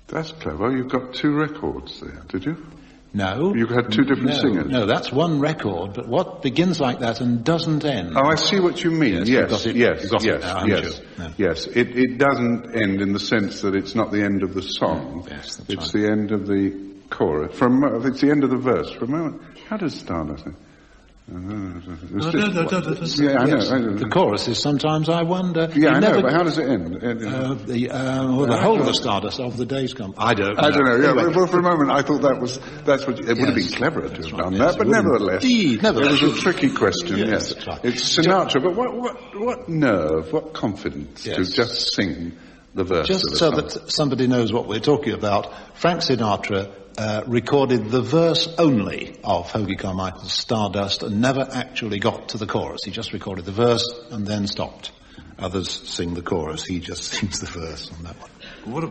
That's clever. You've got 2 records there, did you? No. You had 2 different singers. No, that's one record, but what begins like that and doesn't end? Oh, I see what you mean. Yes. You've got it now, haven't you? No. Yes. It doesn't end in the sense that it's not the end of the song. Yes, that's it's right. the end of the chorus. It's the end of the verse. For a moment, how does Stardust? Yeah, I know. The chorus is Sometimes I Wonder. Yeah, I know, but how does it end? The whole of the Stardust of the days come. I don't know. Yeah, Anyway. well, for a moment, I thought that's what it would have been cleverer to have done that, but nevertheless, Indeed, it was a tricky question. Yes, that's right. It's Sinatra, but what nerve, what confidence to just sing the verse. Just of the so song. that somebody knows what we're talking about, Frank Sinatra recorded the verse only of Hoagy Carmichael's Stardust and never actually got to the chorus. He just recorded the verse and then stopped. Others sing the chorus, he just sings the verse on that one.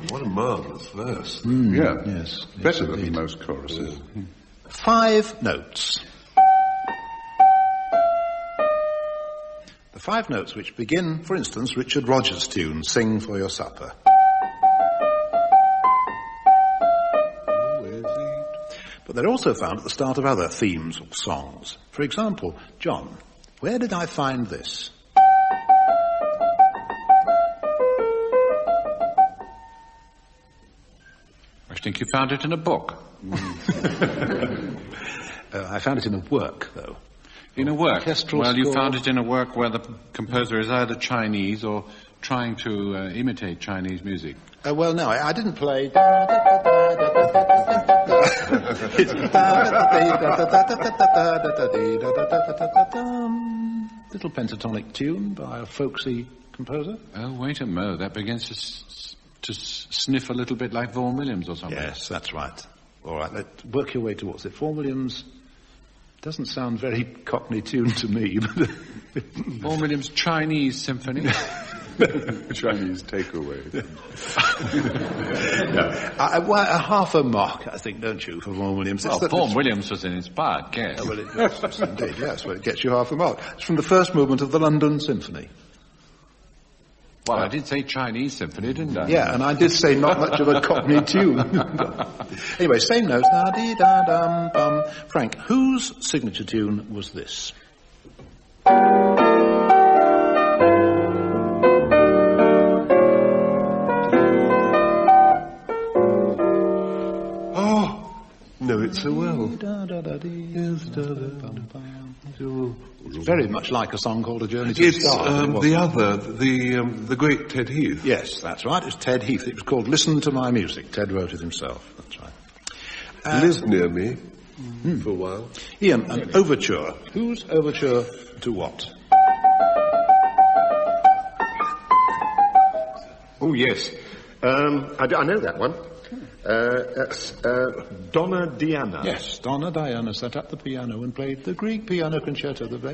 What a marvellous verse. Yeah, Yes. better than most choruses. 5 notes. The 5 notes which begin, for instance, Richard Rodgers' tune, Sing for Your Supper. But they're also found at the start of other themes or songs. For example, John, where did I find this? I think you found it in a book. I found it in a work, though. In a work? Orchestral Well, you score. found it in a work where the composer is either Chinese or trying to imitate Chinese music. Well, no, I didn't play... Little pentatonic tune by a folksy composer. Oh, wait a mo. That begins to sniff a little bit like Vaughan Williams or something. Yes, that's right. All right, let's work your way towards it. Vaughan Williams doesn't sound very Cockney tuned to me, but... Vaughan Williams' Chinese Symphony. Chinese takeaway. Half a mark, I think, don't you, for Vaughan Williams? Well, Vaughan Williams was an inspired guest. Well, yes, indeed, yes. Well, it gets you half a mark. It's from the first movement of the London Symphony. Well, I did say Chinese Symphony, didn't I? Yeah, and I did say not much of a Cockney tune. Anyway, same notes. Da-dee-da-dum-bum. Frank, whose signature tune was this? Know it so well. It's very much like a song called A Journey to the It's Stars. the great Ted Heath. Yes, that's right. It's Ted Heath. It was called Listen to My Music. Ted wrote it himself. That's right. Lived near me for a while. Ian, an overture. Whose overture to what? Oh, yes. I know that one. Donna Diana. Yes, Donna Diana set up the piano and played the Grieg piano concerto. Never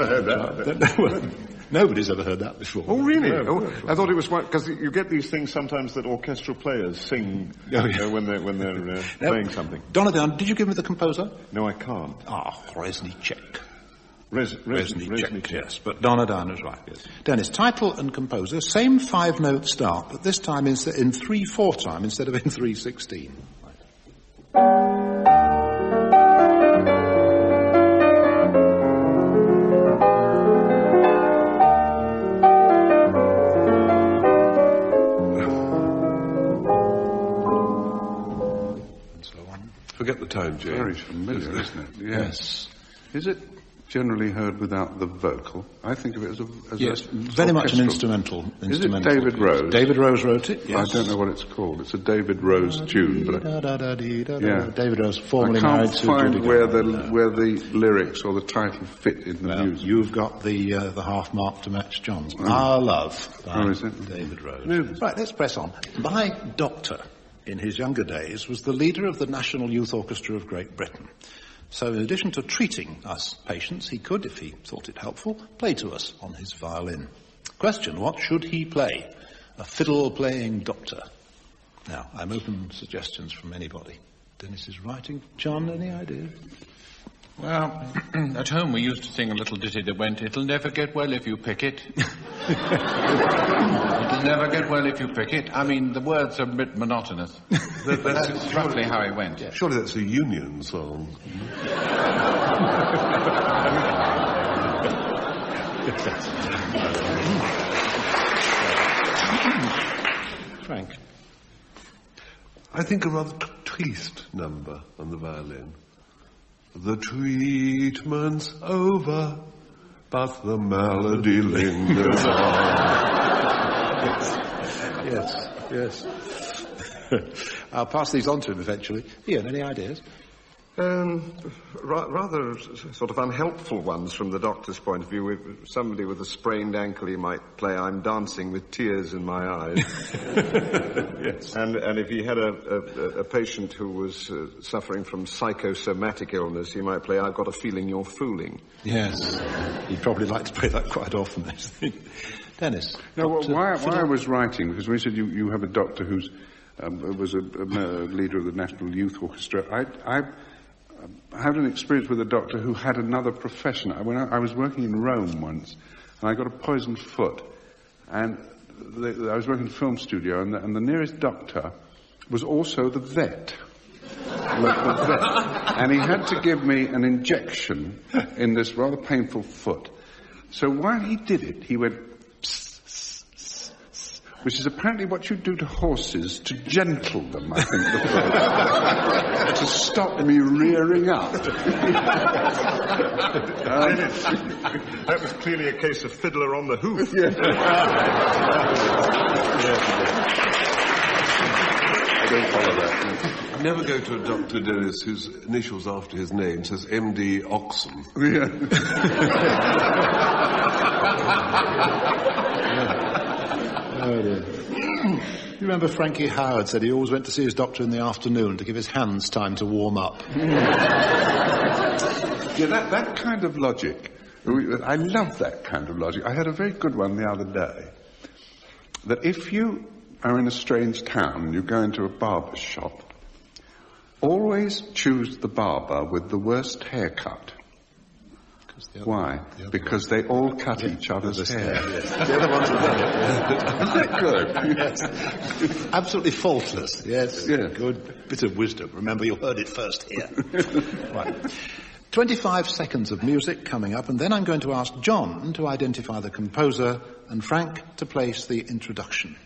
heard that. Nobody's ever heard that before. Oh, really? No. I thought it was because you get these things sometimes that orchestral players sing when they're playing something. Donna Diana, did you give me the composer? No, I can't. Reznicek. Reznicek, yes, but Donna Diana's right. Yes. Dennis, title and composer, same 5-note start, but this time in 3/4 time instead of in 3/16. Forget the time, James. Very familiar, isn't it? Yes. Is it generally heard without the vocal? I think of it as very much an instrumental. Is it David Rose? David Rose wrote it, yes. I don't know what it's called. It's a David Rose tune, but David Rose, formerly married to I can't find where the lyrics or the title fit in the music. You've got the half mark to match John's. Our Love by is it? David Rose. No. Right, let's press on. My doctor, in his younger days, was the leader of the National Youth Orchestra of Great Britain. So in addition to treating us patients, he could, if he thought it helpful, play to us on his violin. Question, what should he play? A fiddle-playing doctor. Now, I'm open to suggestions from anybody. Dennis is writing. John, any idea? Well, at home we used to sing a little ditty that went, "It'll never get well if you pick it." It'll never get well if you pick it. I mean, the words are a bit monotonous. That's roughly how it went. Yeah. Surely that's a Union song. Frank? I think a rather triste number on the violin. The treatment's over, but the melody lingers on. Yes. I'll pass these on to him eventually. Ian, any ideas? Rather sort of unhelpful ones from the doctor's point of view. With somebody with a sprained ankle, he might play "I'm Dancing with Tears in My Eyes." Yes. And if he had a patient who was suffering from psychosomatic illness, he might play "I've Got a Feeling You're Fooling." Yes. He'd probably like to play that quite often, I think. Dennis? No, why I was writing, because when you said you have a doctor who's was a leader of the National Youth Orchestra, I had an experience with a doctor who had another profession. When I was working in Rome once, and I got a poisoned foot, and I was working in a film studio, and the nearest doctor was also the vet. And he had to give me an injection in this rather painful foot. So while he did it, he went, which is apparently what you do to horses to gentle them, I think, to stop me rearing up. That was clearly a case of Fiddler on the Hoof. I don't follow that. Never go to a doctor, Dennis, whose initials after his name says M.D. Oxen. Oh, dear. You remember Frankie Howard said he always went to see his doctor in the afternoon to give his hands time to warm up. Yeah, that kind of logic. I love that kind of logic. I had a very good one the other day. That if you are in a strange town and you go into a barber shop, always choose the barber with the worst haircut. Why? Because they all cut each other's hair. Yes. The other ones are done. Isn't that good? Yes. Absolutely faultless. Yes. Yeah. Good bit of wisdom. Remember, you heard it first here. Right. 25 seconds of music coming up, and then I'm going to ask John to identify the composer and Frank to place the introduction.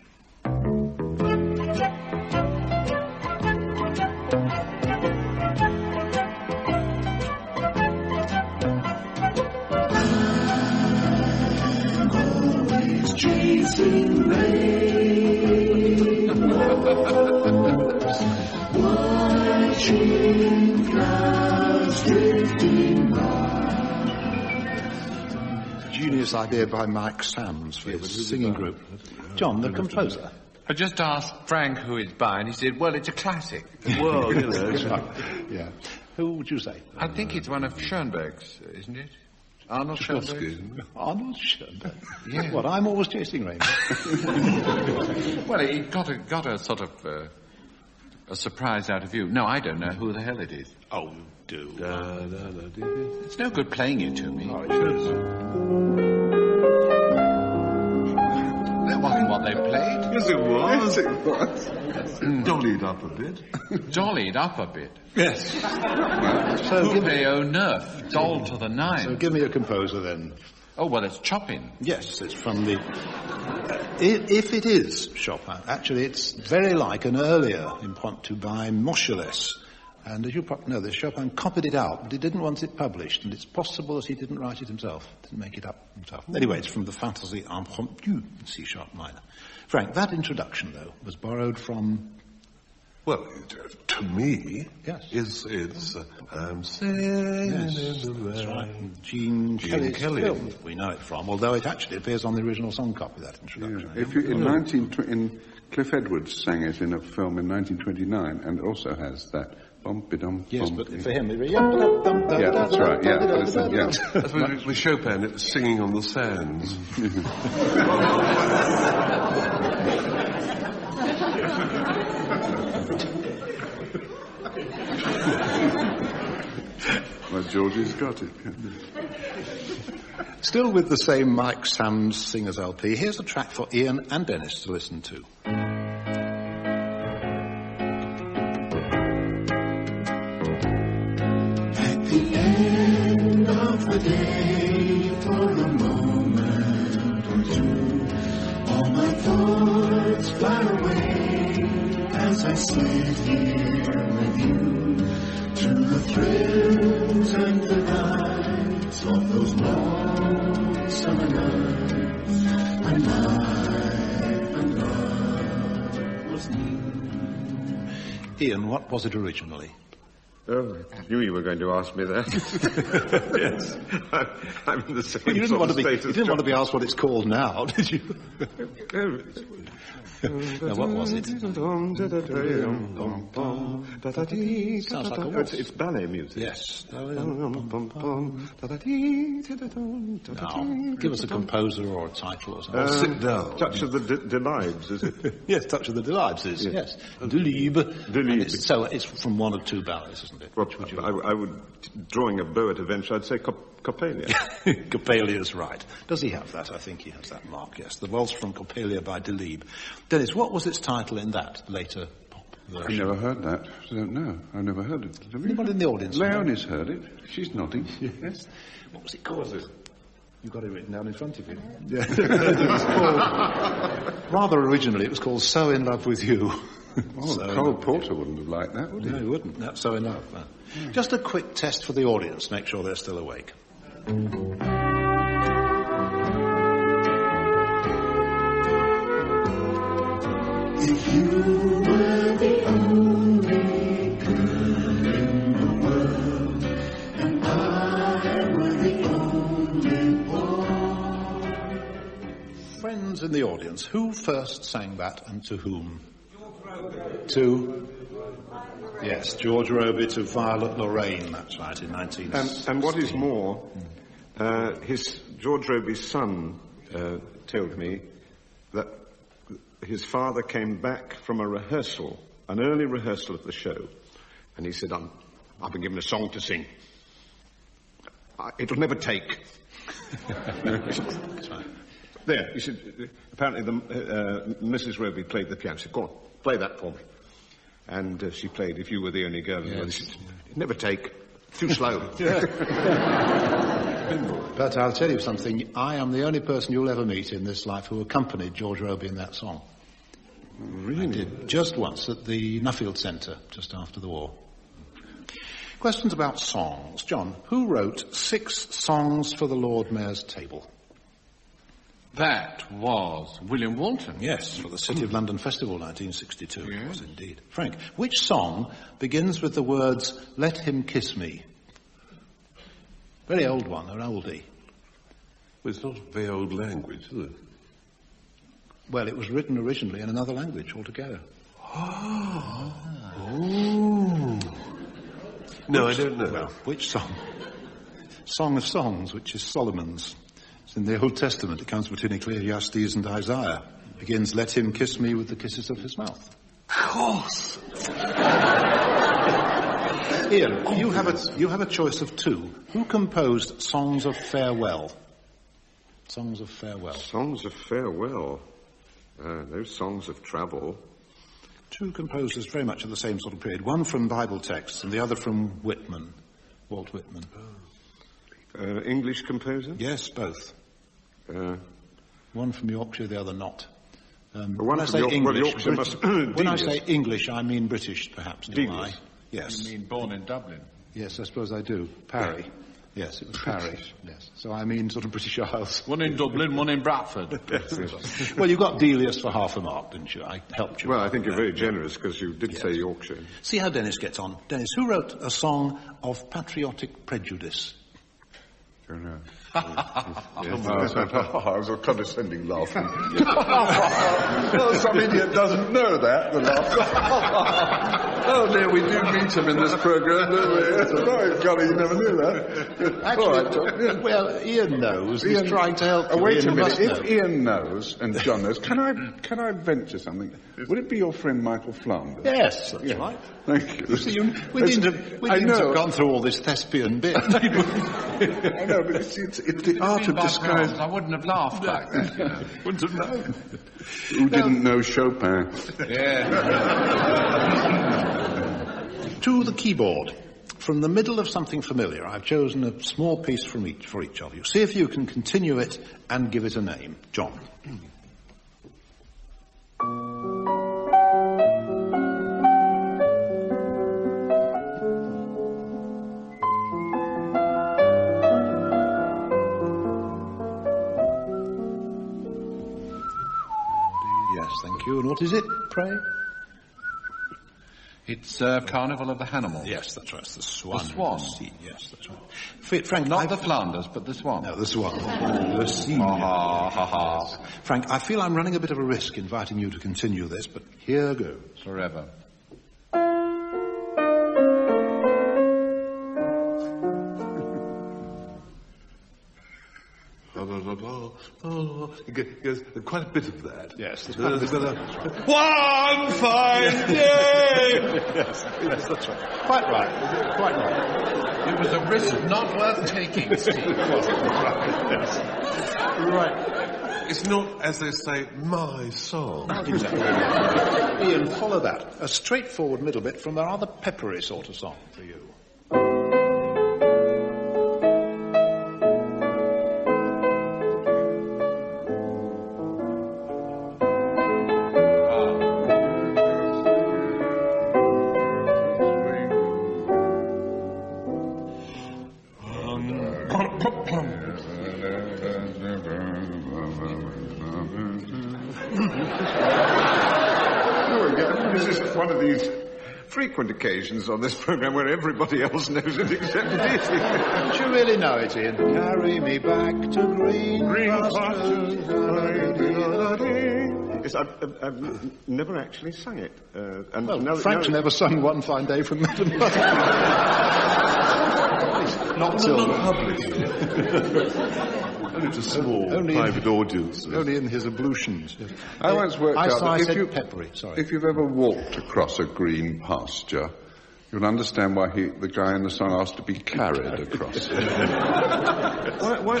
Chasing rain, watching clouds drifting by. Genius idea by Mike Sams for his singing group. John, the composer. I just asked Frank who it's by, and he said, well, it's a classic. Well, you know. Yeah. Who would you say? I think it's one of Schoenberg's, isn't it? Arnold Schoenberg? Arnold Schoenberg? Yeah. What, I'm always chasing rainbows? Well, he got a sort of a surprise out of you. No, I don't know who the hell it is. Oh, you do. It's no good playing it to me. Oh, it is. That wasn't what they played. Yes, it was. Yes, it was. Dollied up a bit. Dollied up a bit. Yes. So Coupé au neuf, doll to the nine. So give me a composer then. Oh, well, it's Chopin. Yes, it's from the... if it is Chopin, actually it's very like an earlier impromptu by Moscheles. And as you probably know, this Chopin copied it out, but he didn't want it published, and it's possible that he didn't write it himself, didn't make it up himself. Anyway, it's from the Fantasy Impromptu in C-sharp minor. Frank, that introduction, though, was borrowed from... Well, to me, yes, it's I'm sailing in the rain. That's right. Gene Kelly's film we know it from, although it actually appears on the original song copy, that introduction. Yeah. If you, Cliff Edwards sang it in a film in 1929, and also has that bum-be-dum. Yes, but for him, yeah, that's right. Yeah, that's with Chopin. It was singing on the sands. Well, Georgie's got it. Still with the same Mike Sam's Singers LP, here's a track for Ian and Denis to listen to. At the end of the day, for a moment or two, all my thoughts fly away as I sit here with you. To the thrills and delights of those long summer nights when life and love was new. Ian, what was it originally? Oh, I knew you were going to ask me that. Yes. I'm in the same You didn't want to be asked what it's called now, did you? Now, what was it? Sounds like a waltz. It's ballet music. Yes. Now, give us a composer or a title or something. Sit down. Touch of the Delibes, is it? Yes, Touch of the Delibes is, yes. Delibes. So it's from one of two ballets, isn't it? Well, I would, drawing a bow at a venture, I'd say Coppelia. Coppelia's right. Does he have that? I think he has that mark, yes. The Waltz from Coppelia by Delibes. Denis, what was its title in that later pop version? I've never heard that. I don't know. I've never heard it. Anybody in the audience? Leonie's heard it. She's nodding. Yes. What was it called? You've got it written down in front of you. Yeah. It was called, rather originally, it was called So in Love with You. Cole Porter wouldn't have liked that, would he? No, he wouldn't. That's So in Love. Just a quick test for the audience, make sure they're still awake. If you were the only girl in the world, and I were the only boy. Friends in the audience, who first sang that and to whom? To? Yes, George Robey to Violet Lorraine, that's right, in 1960. And what is more, George Robey's son told me that his father came back from a rehearsal, an early rehearsal of the show, and he said, I've been given a song to sing. It'll never take. There, he said, apparently Mrs. Robey played the piano. She said, go on, play that for me. And she played If You Were the Only Girl. Yes. She said, it'll never take. Too slow. But I'll tell you something. I am the only person you'll ever meet in this life who accompanied George Robey in that song. Really? I did just once at the Nuffield Centre, just after the war. Questions about songs. John, who wrote 6 songs for the Lord Mayor's table? That was William Walton. Yes, for the City of London Festival 1962. Yes. It was indeed. Frank, which song begins with the words, "Let him kiss me"? Very old one, an oldie. Well, it's not a very old language, is it? Well, it was written originally in another language altogether. No, I don't know. Well, which song? Song of Songs, which is Solomon's. It's in the Old Testament. It comes between Ecclesiastes and Isaiah. It begins, "Let him kiss me with the kisses of his mouth." Of course. Ian, you have a choice of two. Who composed Songs of Farewell? Songs of Farewell. Songs of Farewell. No songs of travel. Two composers very much of the same sort of period. One from Bible texts and the other from Whitman, Walt Whitman. English composer? Yes, both. One from Yorkshire, the other not. When I say English, when I say English, I mean British, perhaps. Do I? Yes. You mean born in Dublin? Yes, I suppose I do. Parry. Yes, it was Parry. Yes. So I mean sort of British Isles. One in Dublin, one in Bradford. Well, you got Delius for half a mark, didn't you? I helped you. Well, I think you're very generous because you did say Yorkshire. See how Dennis gets on. Dennis, who wrote a song of patriotic prejudice? I don't know. I was a condescending laugh. Well, some idiot doesn't know that, the laugh. Oh dear, we do meet him in this programme, don't we? No, golly, you never knew that. Actually, well, Ian knows. He's trying to help you. Wait a minute. If Ian knows and John knows, can I venture something? Would it be your friend Michael Flanders? Yes, that's right. Thank you. See, we didn't have gone through all this thespian bit. I know, but it's the art of disguise. I wouldn't have laughed back then. You know. Wouldn't have known. Who didn't know Chopin? Yeah. To the keyboard. From the middle of something familiar, I've chosen a small piece for each of you. See if you can continue it and give it a name. John. Thank you. And what is it, pray? It's Carnival of the Hannibals. Yes, that's right. It's the Swan. The Swan. Yes, that's right. Frank, not the Flanders, but the Swan. No, the Swan. The sea. Frank, I feel I'm running a bit of a risk inviting you to continue this, but here goes. Forever. There's quite a bit of that. Yes. One fine day! Yes, that's right. Quite right. It was a risk not worth taking, Steve. Right. It's not, as they say, my song. Not exactly. Ian, follow that. A straightforward middle bit from a rather peppery sort of song for you. This is one of these frequent occasions on this programme where everybody else knows it except me. Don't you really know it, Ian? Carry me back to green pastures. Yes, I've never actually sung it. Frank's never sung One Fine Day from Medleys. Not publicly. Only to small private audiences. Only in his ablutions. Yes. I once worked out that if you've ever walked across a green pasture, you'll understand why the guy in the song asked to be carried across it.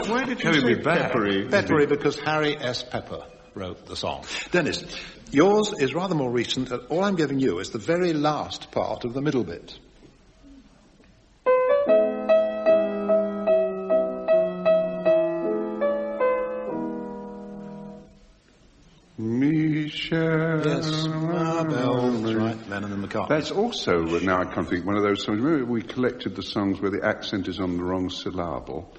Why did you say peppery? Peppery because Harry S. Pepper wrote the song. Dennis, yours is rather more recent, and all I'm giving you is the very last part of the middle bit. Michel. Yes, Marbell. That's right, Lennon and McCartney. That's also, now I can't think, one of those songs. Remember we collected the songs where the accent is on the wrong syllable?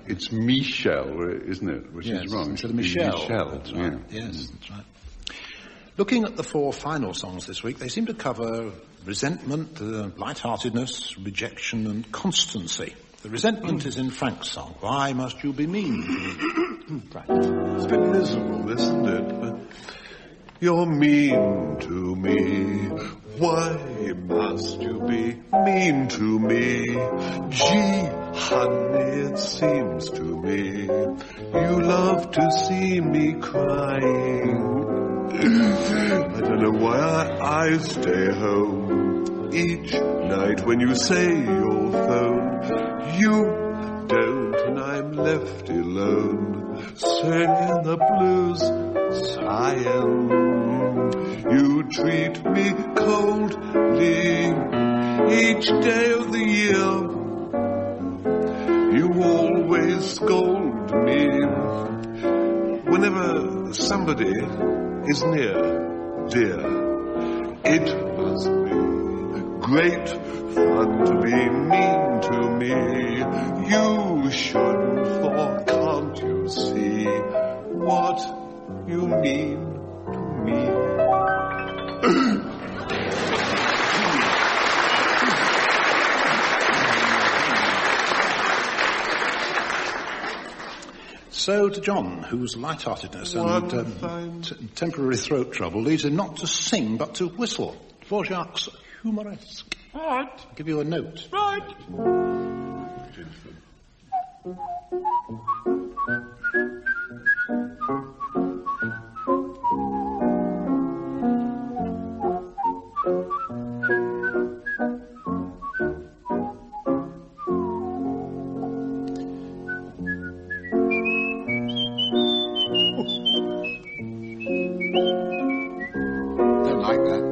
It's Michel, isn't it? Which is wrong. Instead of Michel. That's right. Yeah. Yes, that's right. Looking at the four final songs this week, they seem to cover resentment, lightheartedness, rejection and constancy. The resentment is in Frank's song. Why must you be mean to me? Frank. It's a bit miserable, isn't it? But you're mean to me. Why must you be mean to me? Gee, honey, it seems to me you love to see me crying. I don't know why I stay home each night when you say you'll phone. You don't, and I'm left alone, singing the blues, sighing. You treat me coldly each day of the year. You always scold me whenever somebody is near, dear. It must be great fun to be mean to me. You shouldn't, for can't you see what you mean to me? So to John, whose light-heartedness and temporary throat trouble leads him not to sing but to whistle. Dvorak's Humoresque. Right. I'll give you a note. Right. Don't like that.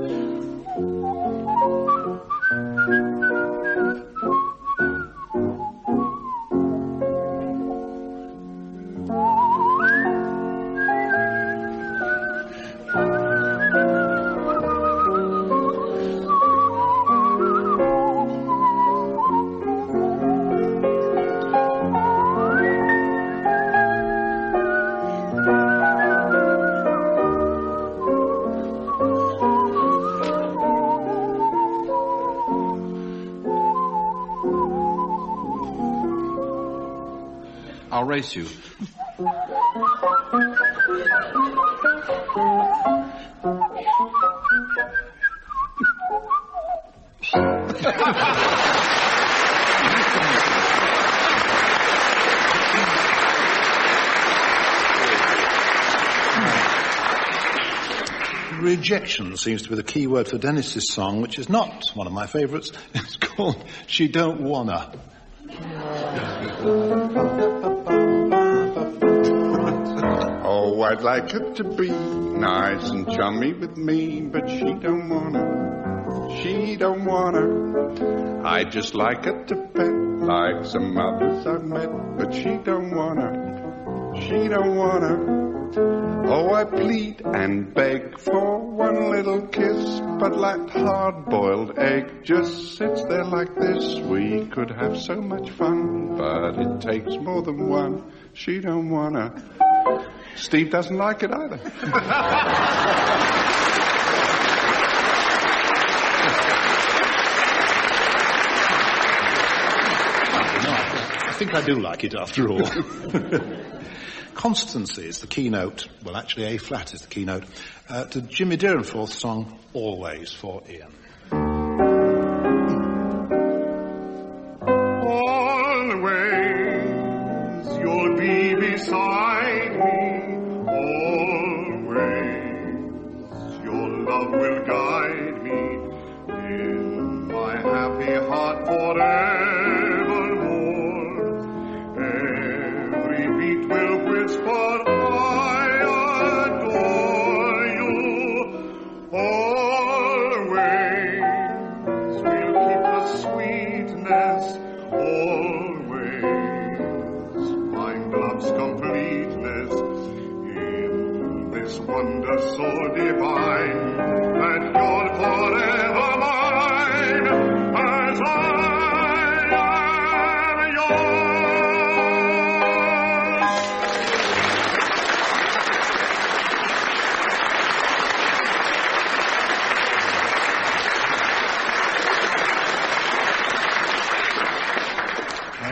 I'll race you. Rejection seems to be the key word for Denis's song, which is not one of my favourites. It's called She Don't Wanna. Oh, I'd like her to be nice and chummy with me, but she don't wanna. She don't wanna. I just like her to pet like some others I've met, but she don't wanna. She don't wanna. Oh, I plead and beg for one little kiss, but that hard-boiled egg just sits there like this. We could have so much fun, but it takes more than one. She don't wanna. Steve doesn't like it either. I think I do like it after all. Constancy is the keynote, well actually A flat is the keynote, to Jimmy Deerenforth's song Always for Ian. Always you'll be beside me. Always your love will guide me in my happy heart forevermore. Every beat will whisper, I adore you. Always we'll keep the sweetness. Always find love's completeness in this wonder so divine that you're forever mine as I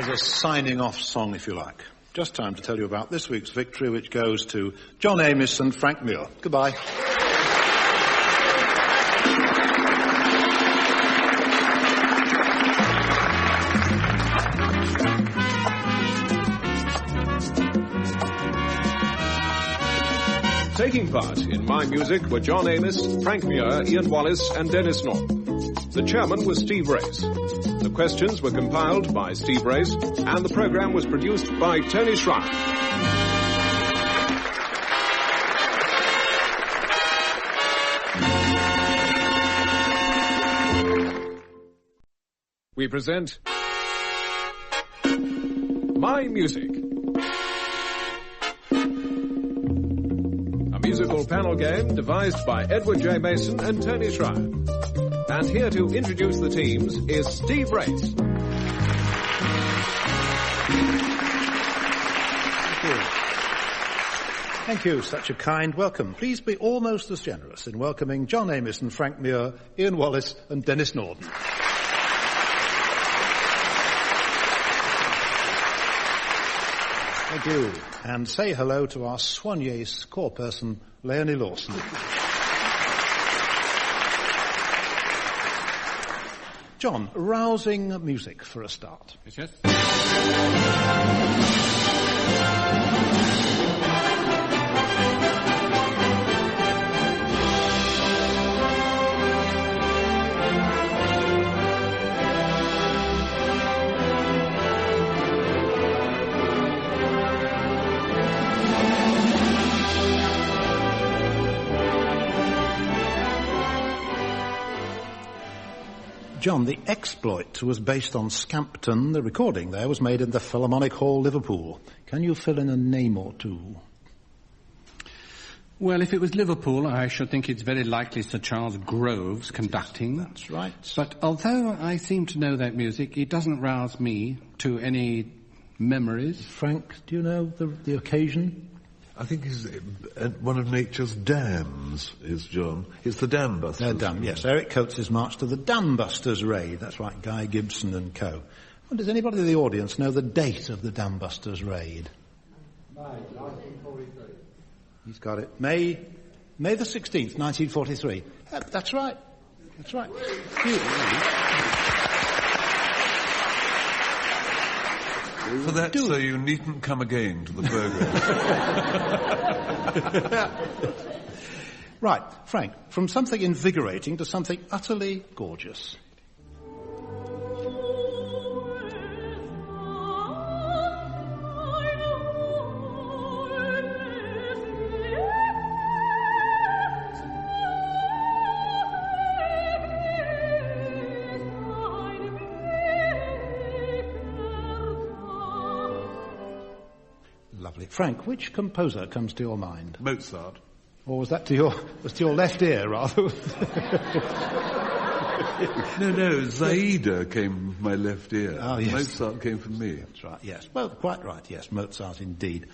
as a signing-off song, if you like. Just time to tell you about this week's victory, which goes to John Amos and Frank Muir. Goodbye. Taking part in My Music were John Amos, Frank Muir, Ian Wallace and Denis Norden. The chairman was Steve Race. The questions were compiled by Steve Race and the programme was produced by Tony Schreier. We present My Music. A musical panel game devised by Edward J. Mason and Tony Schreier. And here to introduce the teams is Steve Race. Thank you. Such a kind welcome. Please be almost as generous in welcoming John Amos and Frank Muir, Ian Wallace and Denis Norden. Thank you. And say hello to our soigné score person, Leonie Lawson. John, rousing music for a start. Yes. John, the exploit was based on Scampton. The recording there was made in the Philharmonic Hall, Liverpool. Can you fill in a name or two? Well, if it was Liverpool, I should think it's very likely Sir Charles Groves conducting. That's right. But although I seem to know that music, it doesn't rouse me to any memories. Frank, do you know the occasion? I think he's one of nature's dams, is John. It's the Dam Busters. Dam, yes. Eric Coates' march to the Dam Busters raid. That's right, Guy Gibson and co. Well, does anybody in the audience know the date of the Dam Busters raid? May 1943. He's got it. May the 16th, 1943. That's right. That's right. For that, so you needn't come again to the programme. Right, Frank, from something invigorating to something utterly gorgeous. Frank, which composer comes to your mind? Mozart. Or was that to your left ear, rather? No, Zaida came from my left ear. Oh, yes. Mozart came from me. That's right, yes. Well, quite right, yes, Mozart indeed.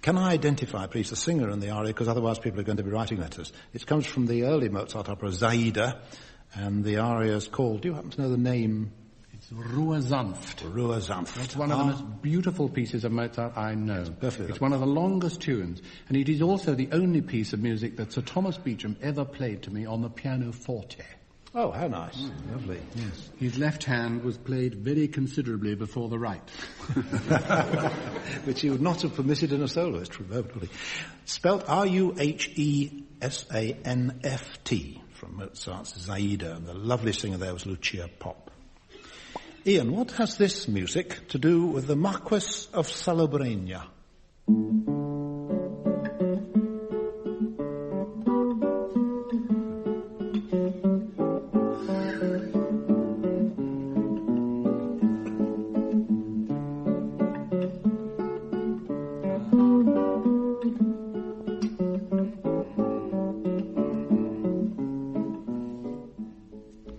Can I identify, please, the singer and the aria, because otherwise people are going to be writing letters. It comes from the early Mozart opera, Zaida, and the aria is called, do you happen to know the name? Ruhe sanft. Ruhe sanft. It's one of the most beautiful pieces of Mozart I know. Perfect. It's one of the longest tunes, and it is also the only piece of music that Sir Thomas Beecham ever played to me on the pianoforte. Oh, how nice. Lovely. Yes. His left hand was played very considerably before the right. Which he would not have permitted in a soloist, remotely. Spelt R-U-H-E-S-A-N-F-T from Mozart's Zaida, and the lovely singer there was Lucia Pop. Ian, what has this music to do with the Marquess of Salobreña?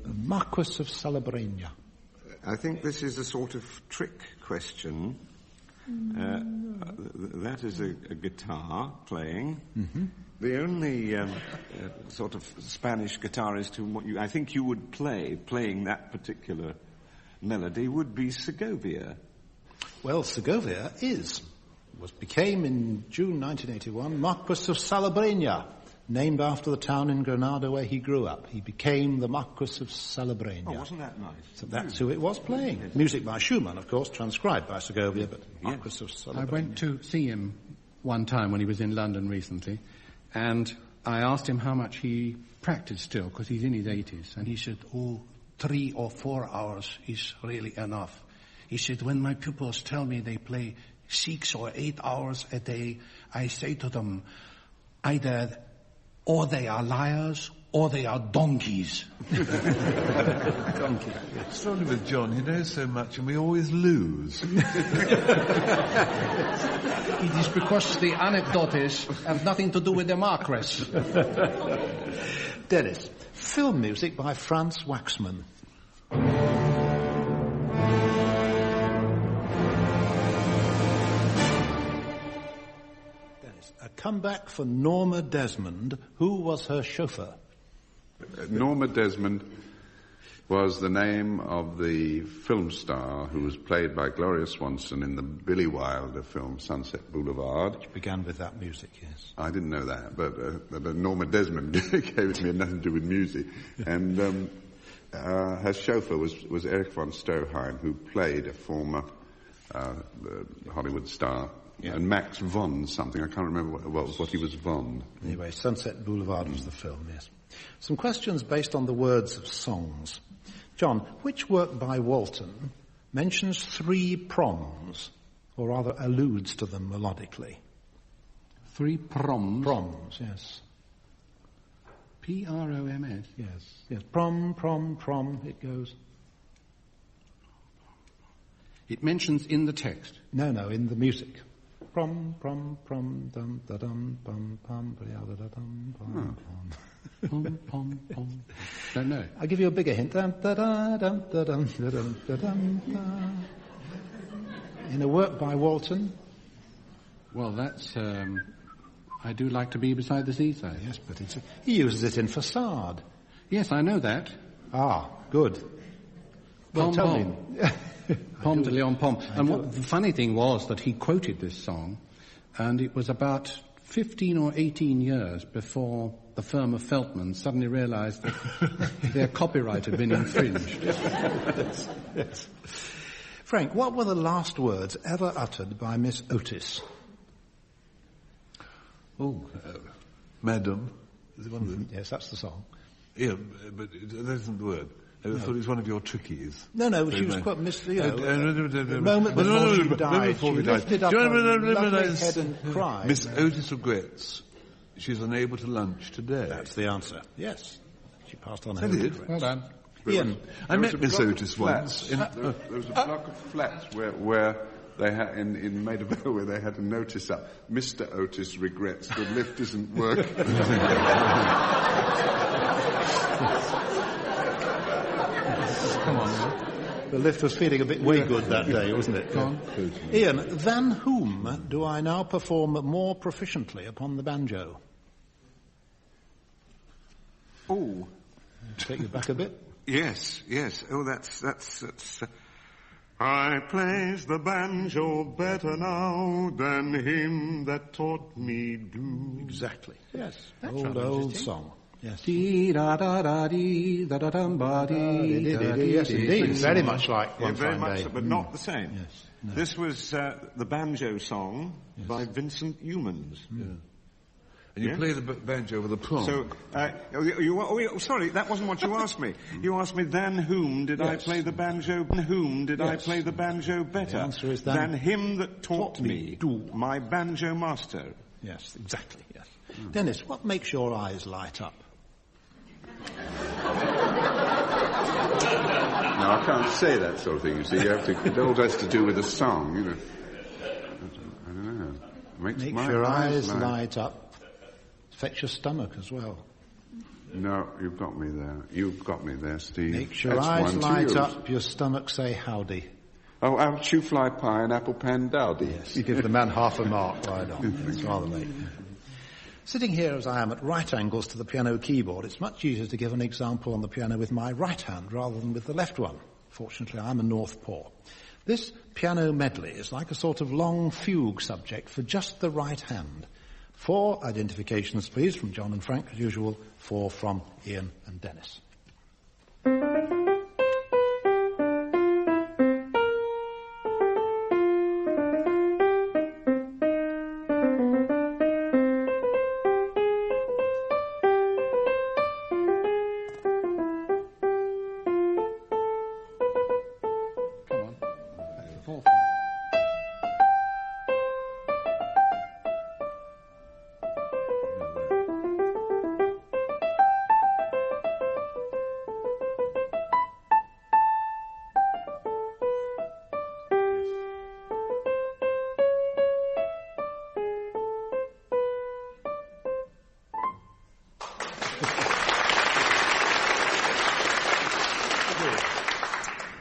The Marquess of Salobreña. I think this is a sort of trick question. That is a guitar playing. Mm-hmm. The only sort of Spanish guitarist whom I think you would playing that particular melody would be Segovia. Well, Segovia became in June 1981 Marquis of Salobreña, named after the town in Granada where he grew up. He became the Marquis of Salobreña. Oh, wasn't that nice? So that's who it was playing. Yes. Music by Schumann, of course, transcribed by Segovia, but Marquis of Salobreña. I went to see him one time when he was in London recently, and I asked him how much he practiced still, because he's in his 80s, and he said, 3 or 4 hours is really enough. He said, when my pupils tell me they play 6 or 8 hours a day, I say to them, either or they are liars or they are donkeys. Donkey. It's only with John, he knows so much and we always lose. It is because the anecdotes have nothing to do with the Marquess. Dennis, film music by Franz Waxman. A comeback for Norma Desmond. Who was her chauffeur? Norma Desmond was the name of the film star who was played by Gloria Swanson in the Billy Wilder film Sunset Boulevard. Which began with that music, yes. I didn't know that, but Norma Desmond gave it to me, had nothing to do with music. And her chauffeur was Erich von Stroheim, who played a former Hollywood star. Yeah. And Max von something. I can't remember what he was von. Anyway, Sunset Boulevard was the film, yes. Some questions based on the words of songs. John, which work by Walton mentions 3 proms, or rather alludes to them melodically? 3 proms? Proms, yes. P-R-O-M-S? Yes. Prom, prom, prom, it goes. It mentions in the text? No, in the music. Prom, prom, prom, dum, da dum, pum, pum, da da dum, pum, pum. Pom, pom, pom. Don't know. I'll give you a bigger hint. Dum, da da dum, da dum, da dum, da dum, da. In a work by Walton. Well, that's, I do like to be beside the seaside. Yes, but he uses it in Facade. Yes, I know that. Ah, good. Well, tell me. Pom de Leon Pom. And what the funny thing was that he quoted this song, and it was about 15 or 18 years before the firm of Feltman suddenly realized that their copyright had been infringed. Yes. Frank, what were the last words ever uttered by Miss Otis? Madam. Is it one of them? Yes, that's the song. Yeah, but that isn't the word. I thought it was one of your trickies. No, she was quite the moment before she died, she lifted up her lovely head and cried. Miss Otis regrets she's unable to lunch today. That's the answer. Yes. She passed on her. Well done. Ian. I met Miss Otis once. There was a block of flats where they had, in Maida Vale, where they had a notice up, Mr. Otis regrets the lift isn't working. Come on, man. The lift was feeling a bit way good that day, wasn't it? Go on. Ian, than whom do I now perform more proficiently upon the banjo? Oh. Take you back a bit? Yes. Oh, that's I plays the banjo better now than him that taught me do. Exactly. Yes. Old song. Yes. Yes, indeed. Very much like One very Fine much, Day. but not the same. Yes. No. This was the banjo song by Vincent Youmans. Yeah. And you play the banjo with a prong. So, sorry, that wasn't what you asked me. You asked me, than whom did I play the banjo? Whom did I play the banjo better? The answer is than him that taught me, my banjo master. Yes, exactly, yes. Dennis, what makes your eyes light up? No, I can't say that sort of thing, you see. You have to, it all has to do with the song, you know. I don't know. Makes your eyes light up. Affects your stomach as well. No, you've got me there, Steve. Makes your eyes light up, your stomach say howdy. Oh, out chew fly pie and apple pan dowdy. Yes, you give the man half a mark right on. It's rather late. Sitting here as I am at right angles to the piano keyboard, it's much easier to give an example on the piano with my right hand rather than with the left one. Fortunately, I'm a North Paw. This piano medley is like a sort of long fugue subject for just the right hand. 4 identifications, please, from John and Frank, as usual. 4 from Ian and Denis.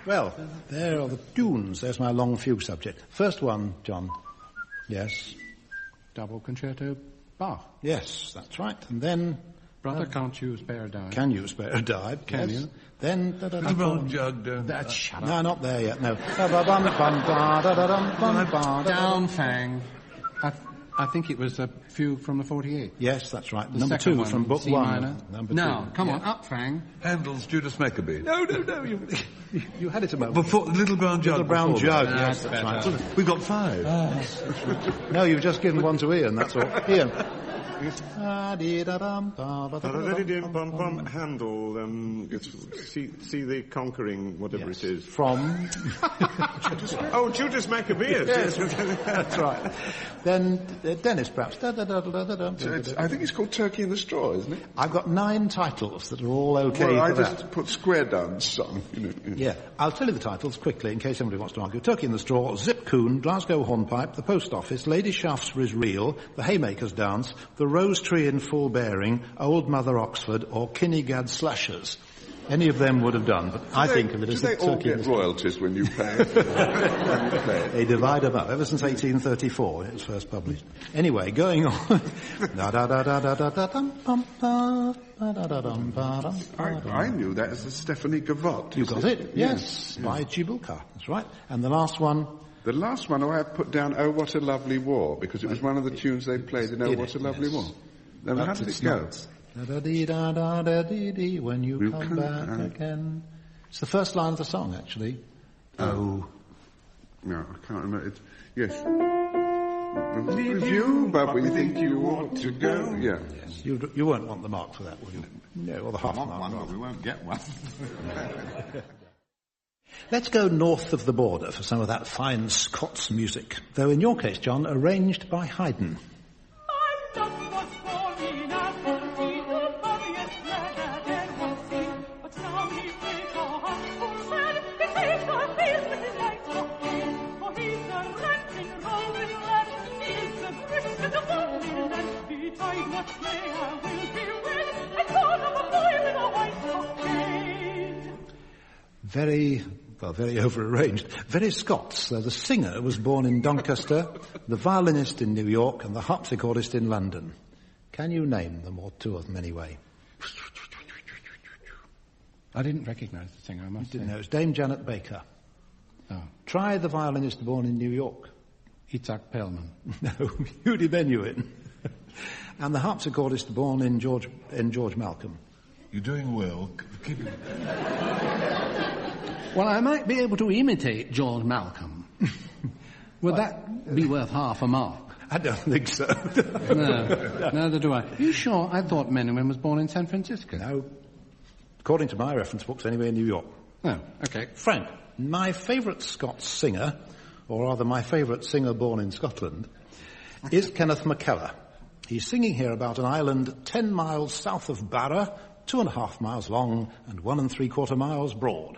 Well, there are the tunes. There's my long fugue subject. First one, John. Yes. Double concerto, Bach. Yes, that's right. And then... Brother, can't you spare a dime? Can you spare a dime? Can yes. you? Then... Little brown jug down. Shut up. No, not there yet, no. Down, Fang. I think it was a fugue from the 48. Yes, that's right. The Number 2 one, from Book C 1. minor. Number now, 2. come on, up, Fang. Handel's Judas Maccabee. No, you had it a moment. Before Little Brown Jug. Little Brown Jug, that. yes, that's right. We've got 5. No, you've just given one to Ian, that's all. Ian. Handel, see the Conquering, whatever it is. From? Judas Maccabeus. Yes, that's right. Then Denis, perhaps. I think it's called Turkey in the Straw, isn't it? I've got 9 titles that are all okay well, I for just that. put Square Dance song. Yeah, I'll tell you the titles quickly in case somebody wants to argue. Turkey in the Straw, Zip Coon, Glasgow Hornpipe, The Post Office, Lady Shaftesbury's Reel, The Haymaker's Dance, The Rose Tree in Full Bearing, Old Mother Oxford, or Kinnegad Slashers. Any of them would have done, but I think of it as do they all Turkey get royalties when you pay? They divide them up, ever since 1834, when it was first published. Anyway, going on. I knew that as the Stephanie Gavotte. You got it? Yes, by Jibulka. That's right. And the last one... The last one, I put down Oh What a Lovely War, because it was one of the tunes they played in Oh What a Lovely War. Then how did it go? When you come back again. It's the first line of the song, actually. Oh. No, I can't remember it. Yes. Leave you, but we think you ought to go. Yeah. Yes. You won't want the mark for that, will you? No, or the half mark. One, but we won't get one. Let's go north of the border for some of that fine Scots music, though in your case, John, arranged by Haydn. Very over-arranged. Very Scots, though the singer was born in Doncaster, the violinist in New York, and the harpsichordist in London. Can you name them, or 2 of them anyway? I didn't recognise the singer, I must say. You didn't know. It was Dame Janet Baker. Oh. Try the violinist born in New York. Itzhak Perlman. No, Hudi Benuin. And the harpsichordist born in George Malcolm. You're doing well. Keep it. Well, I might be able to imitate George Malcolm. Would that be worth half a mark? I don't think so. No, neither do I. You sure? I thought Menuhin was born in San Francisco. No. According to my reference books, anyway, in New York. Oh, okay. Frank, my favourite Scots singer, or rather my favourite singer born in Scotland, is Kenneth McKellar. He's singing here about an island 10 miles south of Barra, 2.5 miles long and 1 3/4 miles broad.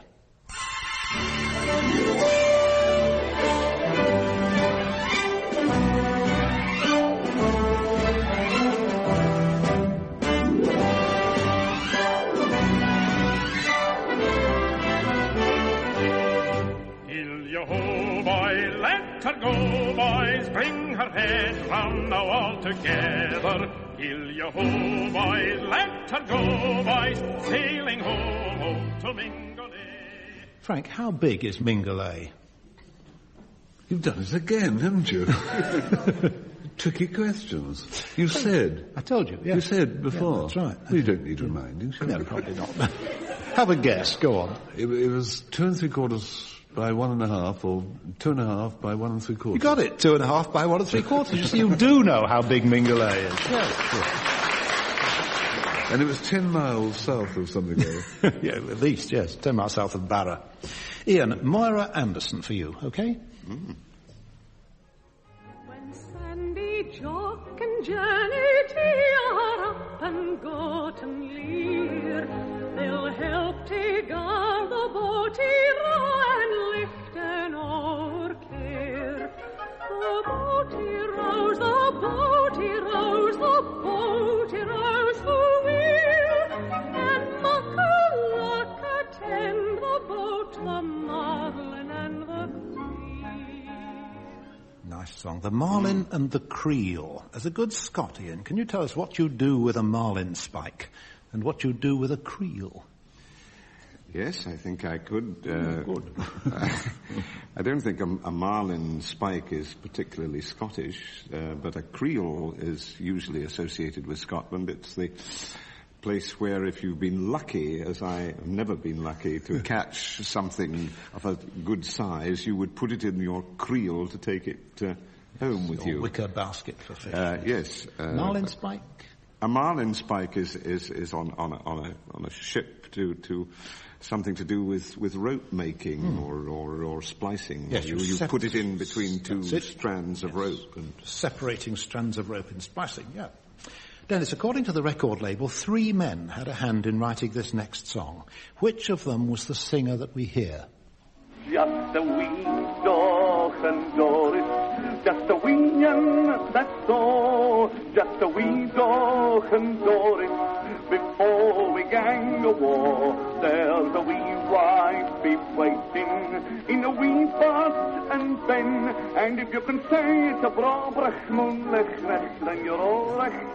Let her go, boys, bring her head round now all together. Hill-yo-ho, boys, let her go, boys, sailing home, home to Mingulay. Frank, how big is Mingulay? You've done it again, haven't you? Tricky questions. You said. I told you, yes. You said before. Yeah, that's right. Well, you don't need reminding, shall No, you? probably not. Have a guess, go on. It was 2 3/4 by 1.5, or 2.5 by 1 3/4. You got it, 2.5 by 1 3/4. You see, you do know how big Mingulay is. Yes. And it was 10 miles south of something there. Yeah, at least, yes. 10 miles south of Barra. Ian, Moira Anderson for you, okay? When Sandy, Jock and Janet are up and gotten lear, they'll help to guard the boaty row and lift an oar care. The boaty rows, the boaty rows, the boaty rows who will, and Muckle attend the boat, the Marlin and the Nice song. The Marlin and the Creel. As a good Scot, Ian, can you tell us what you do with a marlin spike and what you do with a creel? Yes, I think I could. Good. I don't think a marlin spike is particularly Scottish, but a creel is usually associated with Scotland. It's the place where if you've been lucky, as I have never been lucky, to catch something of a good size, you would put it in your creel to take it home with you. Wicker basket for fish. Yes. Marlin spike? A marlin spike is on a ship to something to do with rope making or splicing. Yes, you put it in between two strands of rope. And separating strands of rope in splicing, yeah. Dennis, according to the record label, 3 men had a hand in writing this next song. Which of them was the singer that we hear? Just a wee Doch and Doris, just a wee one, that's all. Just a wee Doch and Doris, before we gang a war. There's a wee wife be waiting in a wee bus and ben, and if you can say it's a brabrach moonlicht, then you're all right.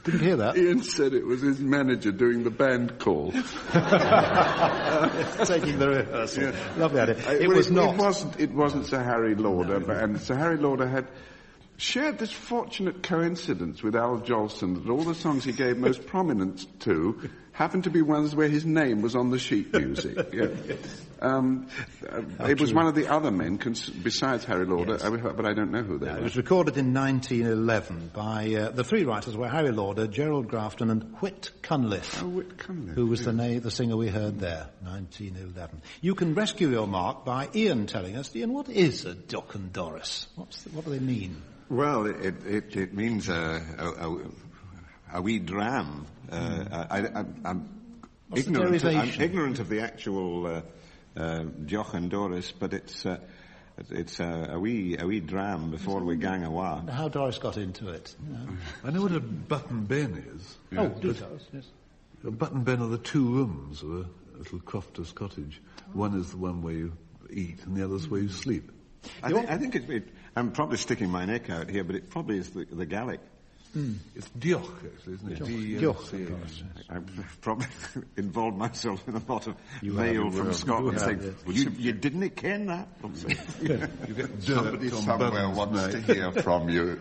Didn't hear that. Ian said it was his manager doing the band call. Taking the rehearsal. Yeah. Lovely idea. It wasn't Sir Harry Lauder, and Sir Harry Lauder had shared this fortunate coincidence with Al Jolson that all the songs he gave most prominence to happened to be ones where his name was on the sheet music. Yeah. It was one of the other men, besides Harry Lauder, yes. But I don't know who they were. It was recorded in 1911 by the 3 writers were Harry Lauder, Gerald Grafton and Whit Cunliffe. Oh, Whit Cunliffe. Who was the singer we heard there, 1911. You can rescue your mark by Ian telling us, Ian, what is a Doch and Doris? What do they mean? Well, it means a wee dram. I'm ignorant of the actual Joch and Doris, but it's a wee dram before we gang awa. How Doris got into it. I know what a button ben is. Yeah. Oh, do tell us, yes. A button ben are the 2 rooms of a little crofter's cottage. One is the one where you eat, and the other's where you sleep. I think I'm probably sticking my neck out here, but it probably is the Gaelic. It's Dioch, actually, isn't it? Dioch. I've probably involved myself in a lot of mail from Scotland saying, you didn't ken that. You get somebody somewhere wants to hear from you.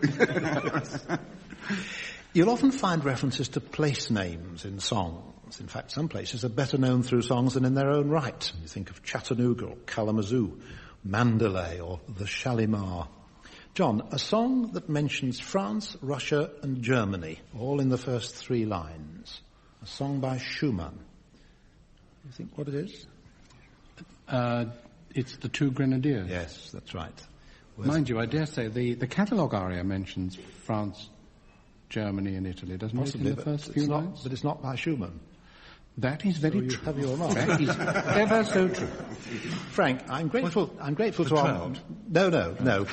You'll often find references to place names in songs. In fact, some places are better known through songs than in their own right. You think of Chattanooga or Kalamazoo, Mandalay or the Shalimar. John, a song that mentions France, Russia and Germany, all in the first 3 lines. A song by Schumann. You think what it is? It's the 2 Grenadiers. Yes, that's right. Mind you, I dare say the catalogue aria mentions France, Germany and Italy, doesn't it, in the first few lines? But it's not by Schumann. That is very true. Have your mark. That is ever so true. Frank, I'm grateful to our... No.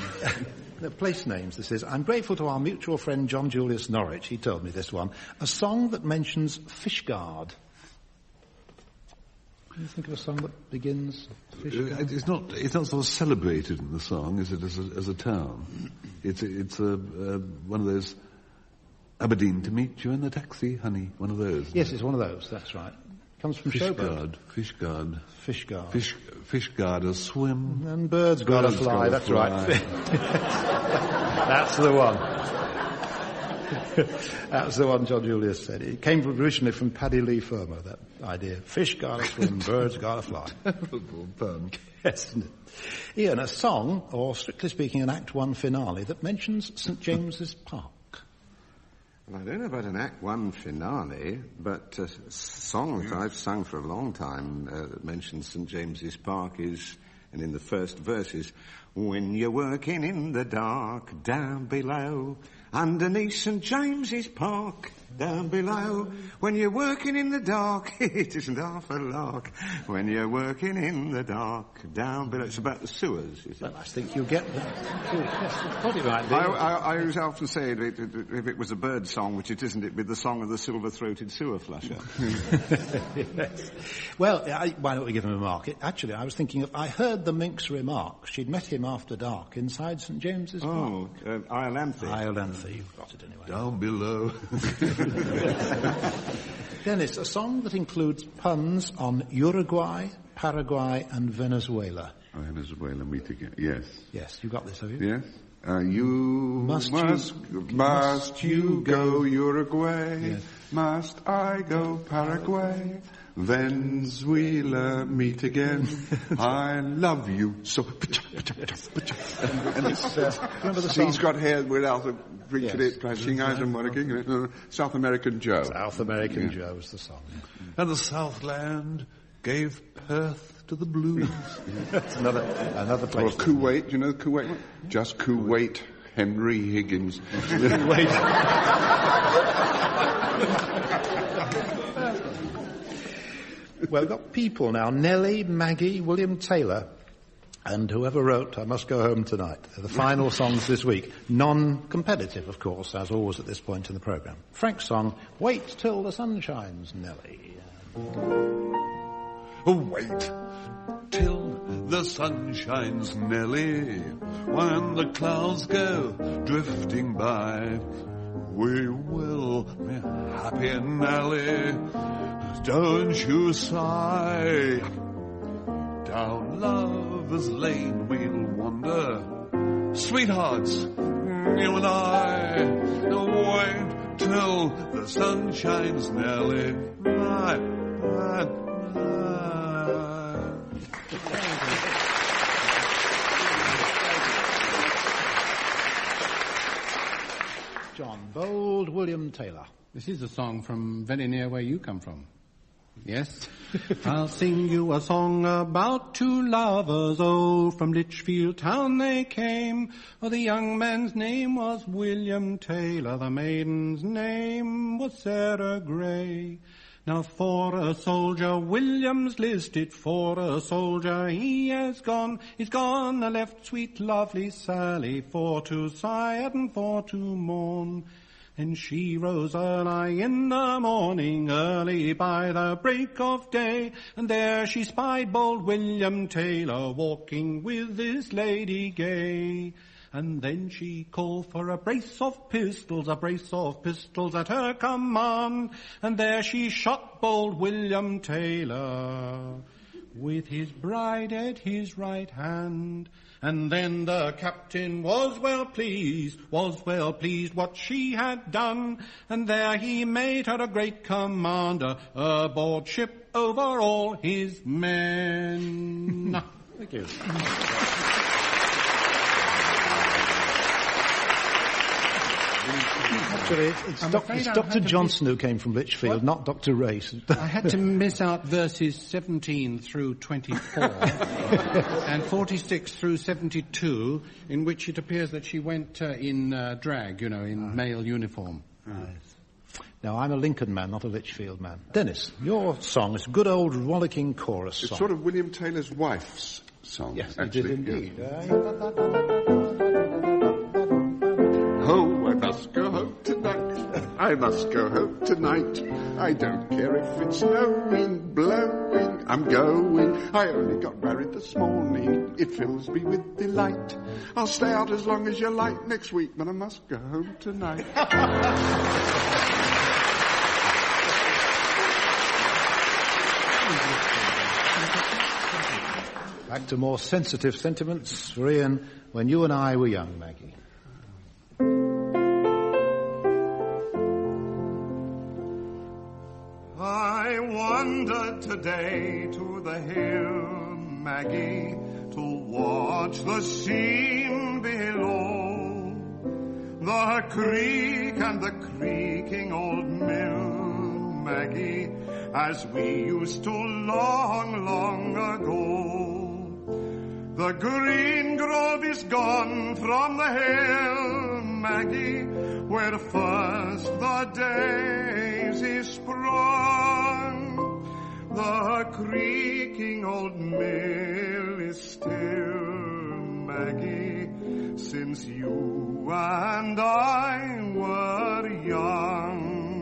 The place names, this is. I'm grateful to our mutual friend John Julius Norwich. He told me this one. A song that mentions Fishguard. Can you think of a song that begins Fishguard? It's not sort of celebrated in the song, is it, as a town? It's one of those Aberdeen to meet you in the taxi, honey, one of those. Yes, it's one of those, that's right. Comes from Showboat. Fishguard. Fishguard. Fishguard swim. And birds gotta fly, that's right. That's the one. That's the one John Julius said. It came originally from Paddy Lee Fermor, that idea. Fish gotta swim, birds gotta fly. Yes, isn't it? Ian, a song, or strictly speaking an Act 1 finale, that mentions St James's Park. Well, I don't know about an Act 1 finale, but a song that I've sung for a long time that mentions St James's Park is, and in the first verse is, when you're working in the dark down below, underneath St James's Park down below, when you're working in the dark, it isn't half a lark, when you're working in the dark down below. It's about the sewers, is it? Well, I think you'll get that. Yes, it's probably right. I often say if it was a bird song, which it isn't, it'd be the song of the silver-throated sewer flusher. Yes. Well, why don't we give him a mark? Actually, I was thinking I heard the Mink's remark. She'd met him after dark inside St James's Park. Iolanthe. Iolanthe, you've got it anyway. Down below. Dennis, a song that includes puns on Uruguay, Paraguay and Venezuela. Oh, Venezuela, meet again. Yes. Yes, you got this, have you? Yes. Must you go Uruguay? Yes. Must I go Paraguay? Venezuela, meet again. I love you so. And he's got hair without a preaching it, flashing eyes and working. South American Joe. South American Joe was the song. And the Southland gave Perth to the blues. That's another place. Or Kuwait, you know Kuwait? Just Kuwait, Henry Higgins. Kuwait. Well, we've got people now. Nellie, Maggie, William Taylor, and whoever wrote I Must Go Home Tonight. They're the final songs this week. Non-competitive, of course, as always at this point in the programme. Frank's song, Wait Till the Sun Shines, Nellie. Wait till the sun shines, Nellie, when the clouds go drifting by. We will be happy, Nellie, don't you sigh. Down lover's lane we'll wander, sweethearts, you and I. Wait till the sun shines, Nellie. Bye, bye, bye. John, bold William Taylor. This is a song from very near where you come from. Yes? I'll sing you a song about two lovers, oh, from Lichfield town they came. Oh, the young man's name was William Taylor, the maiden's name was Sarah Gray. Now for a soldier, William's listed, for a soldier he has gone. He's gone and left sweet lovely Sally, for to sigh and for to mourn. And she rose early in the morning, early by the break of day, and there she spied bold William Taylor walking with this lady gay. And then she called for a brace of pistols at her command, and there she shot bold William Taylor with his bride at his right hand. And then the captain was well pleased what she had done, and there he made her a great commander aboard ship over all his men. Thank you. Actually, it's Dr. Johnson who came from Lichfield, not Dr. Race. I had to miss out verses 17 through 24 and 46 through 72, in which it appears that she went in drag, in male uniform. Now, I'm a Lincoln man, not a Lichfield man. Dennis, your song is a good old rollicking chorus song. It's sort of William Taylor's wife's song. Yes, actually. it did indeed. Oh, I must go home tonight. I must go home tonight. I don't care if it's snowing, blowing, I'm going. I only got married this morning. It fills me with delight. I'll stay out as long as you like next week, but I must go home tonight. Back to more sensitive sentiments for Ian, When You and I Were Young, Maggie. I wandered today to the hill, Maggie, to watch the scene below. The creek and the creaking old mill, Maggie, as we used to long, long ago. The green grove is gone from the hill, Maggie, where first the daisy sprung. The creaking old mill is still, Maggie, since you and I were young.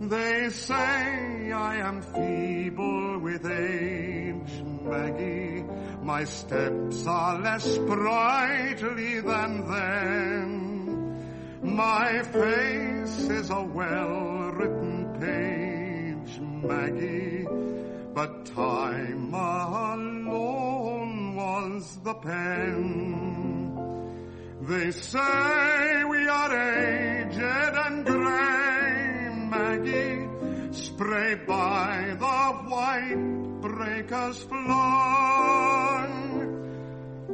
They say I am feeble with age, Maggie. My steps are less sprightly than then. My face is a well-written page, Maggie, but time alone was the pen. They say we are aged and grey, Maggie, sprayed by the white breakers flung.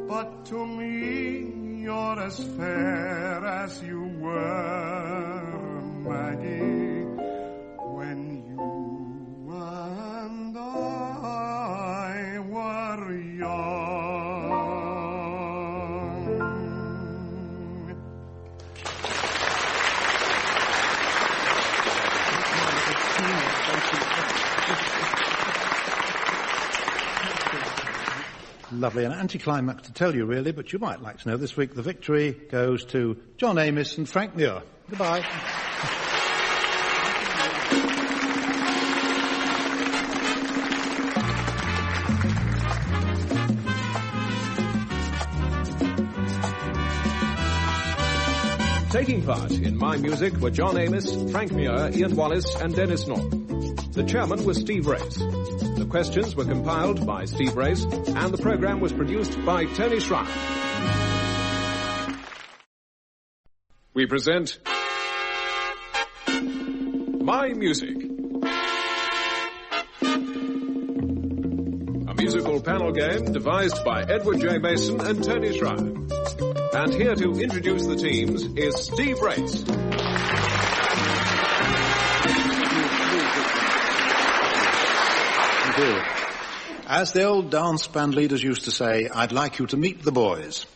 But to me you're as fair as you were, Maggie, when you and I were young. Lovely. An anticlimax to tell you, really, but you might like to know this week the victory goes to John Amos and Frank Muir. Goodbye. Taking part in My Music were John Amos, Frank Muir, Ian Wallace and Denis Norden. The chairman was Steve Race. The questions were compiled by Steve Race and the programme was produced by Tony Schreier. We present My Music, a musical panel game devised by Edward J. Mason and Tony Schreier. And here to introduce the teams is Steve Race. Thank you. As the old dance band leaders used to say, I'd like you to meet the boys.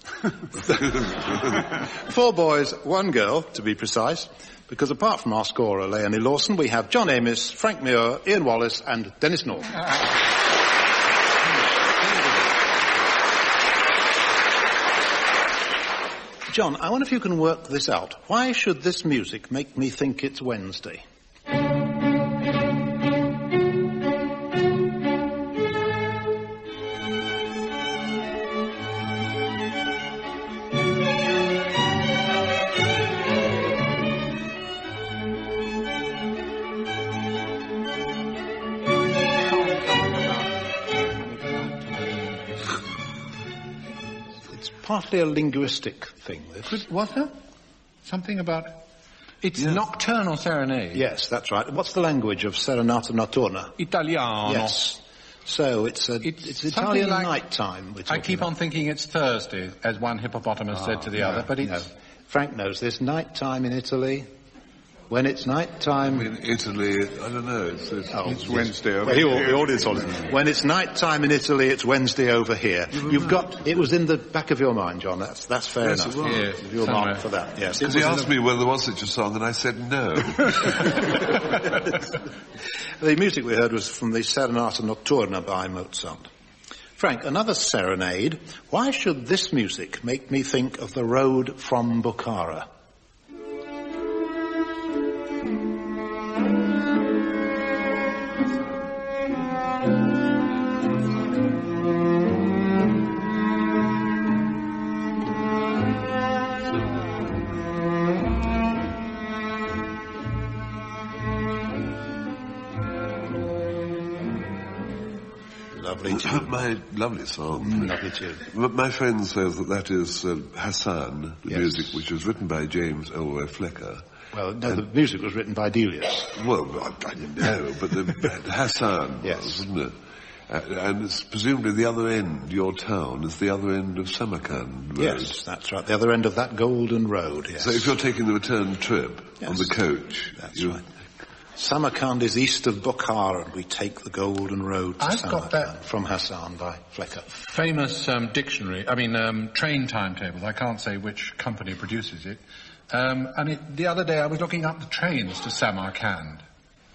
4 boys, 1 girl, to be precise, because apart from our scorer, Leonie Lawson, we have John Amos, Frank Muir, Ian Wallace and Denis Norden. John, I wonder if you can work this out. Why should this music make me think it's Wednesday? Partly a linguistic thing, this. What's that? Something about... It's nocturnal serenade. Yes, that's right. What's the language of Serenata Notturna? Italiano. Yes. So it's Italian like, nighttime. I keep on thinking it's Thursday, as one hippopotamus said to the other, but it's... No. Frank knows this. Nighttime in Italy. When it's nighttime... In Italy, I don't know, it's Wednesday over here. The audience on it. When it's nighttime in Italy, it's Wednesday over here. You've got... It was in the back of your mind, John. That's fair yes, enough. It was. Yes, your mark for that, yes. Because he asked me whether there was such a song, and I said no. The music we heard was from the Serenata Notturna by Mozart. Frank, another serenade. Why should this music make me think of the road from Bukhara? lovely tune. My lovely song. Lovely tune. My friend says that is Hassan, the music, which was written by James Elroy Flecker. Well, no, the music was written by Delius. Well, I didn't know, but Hassan was, wasn't it? And it's presumably the other end, your town, is the other end of Samarkand Road. Yes, that's right, the other end of that golden road, yes. So if you're taking the return trip on the coach... That's right. Samarkand is east of Bukhara, and we take the golden road to I've got that from Hassan by Flecker. Famous dictionary, train timetables. I can't say which company produces it. The other day I was looking up the trains to Samarkand.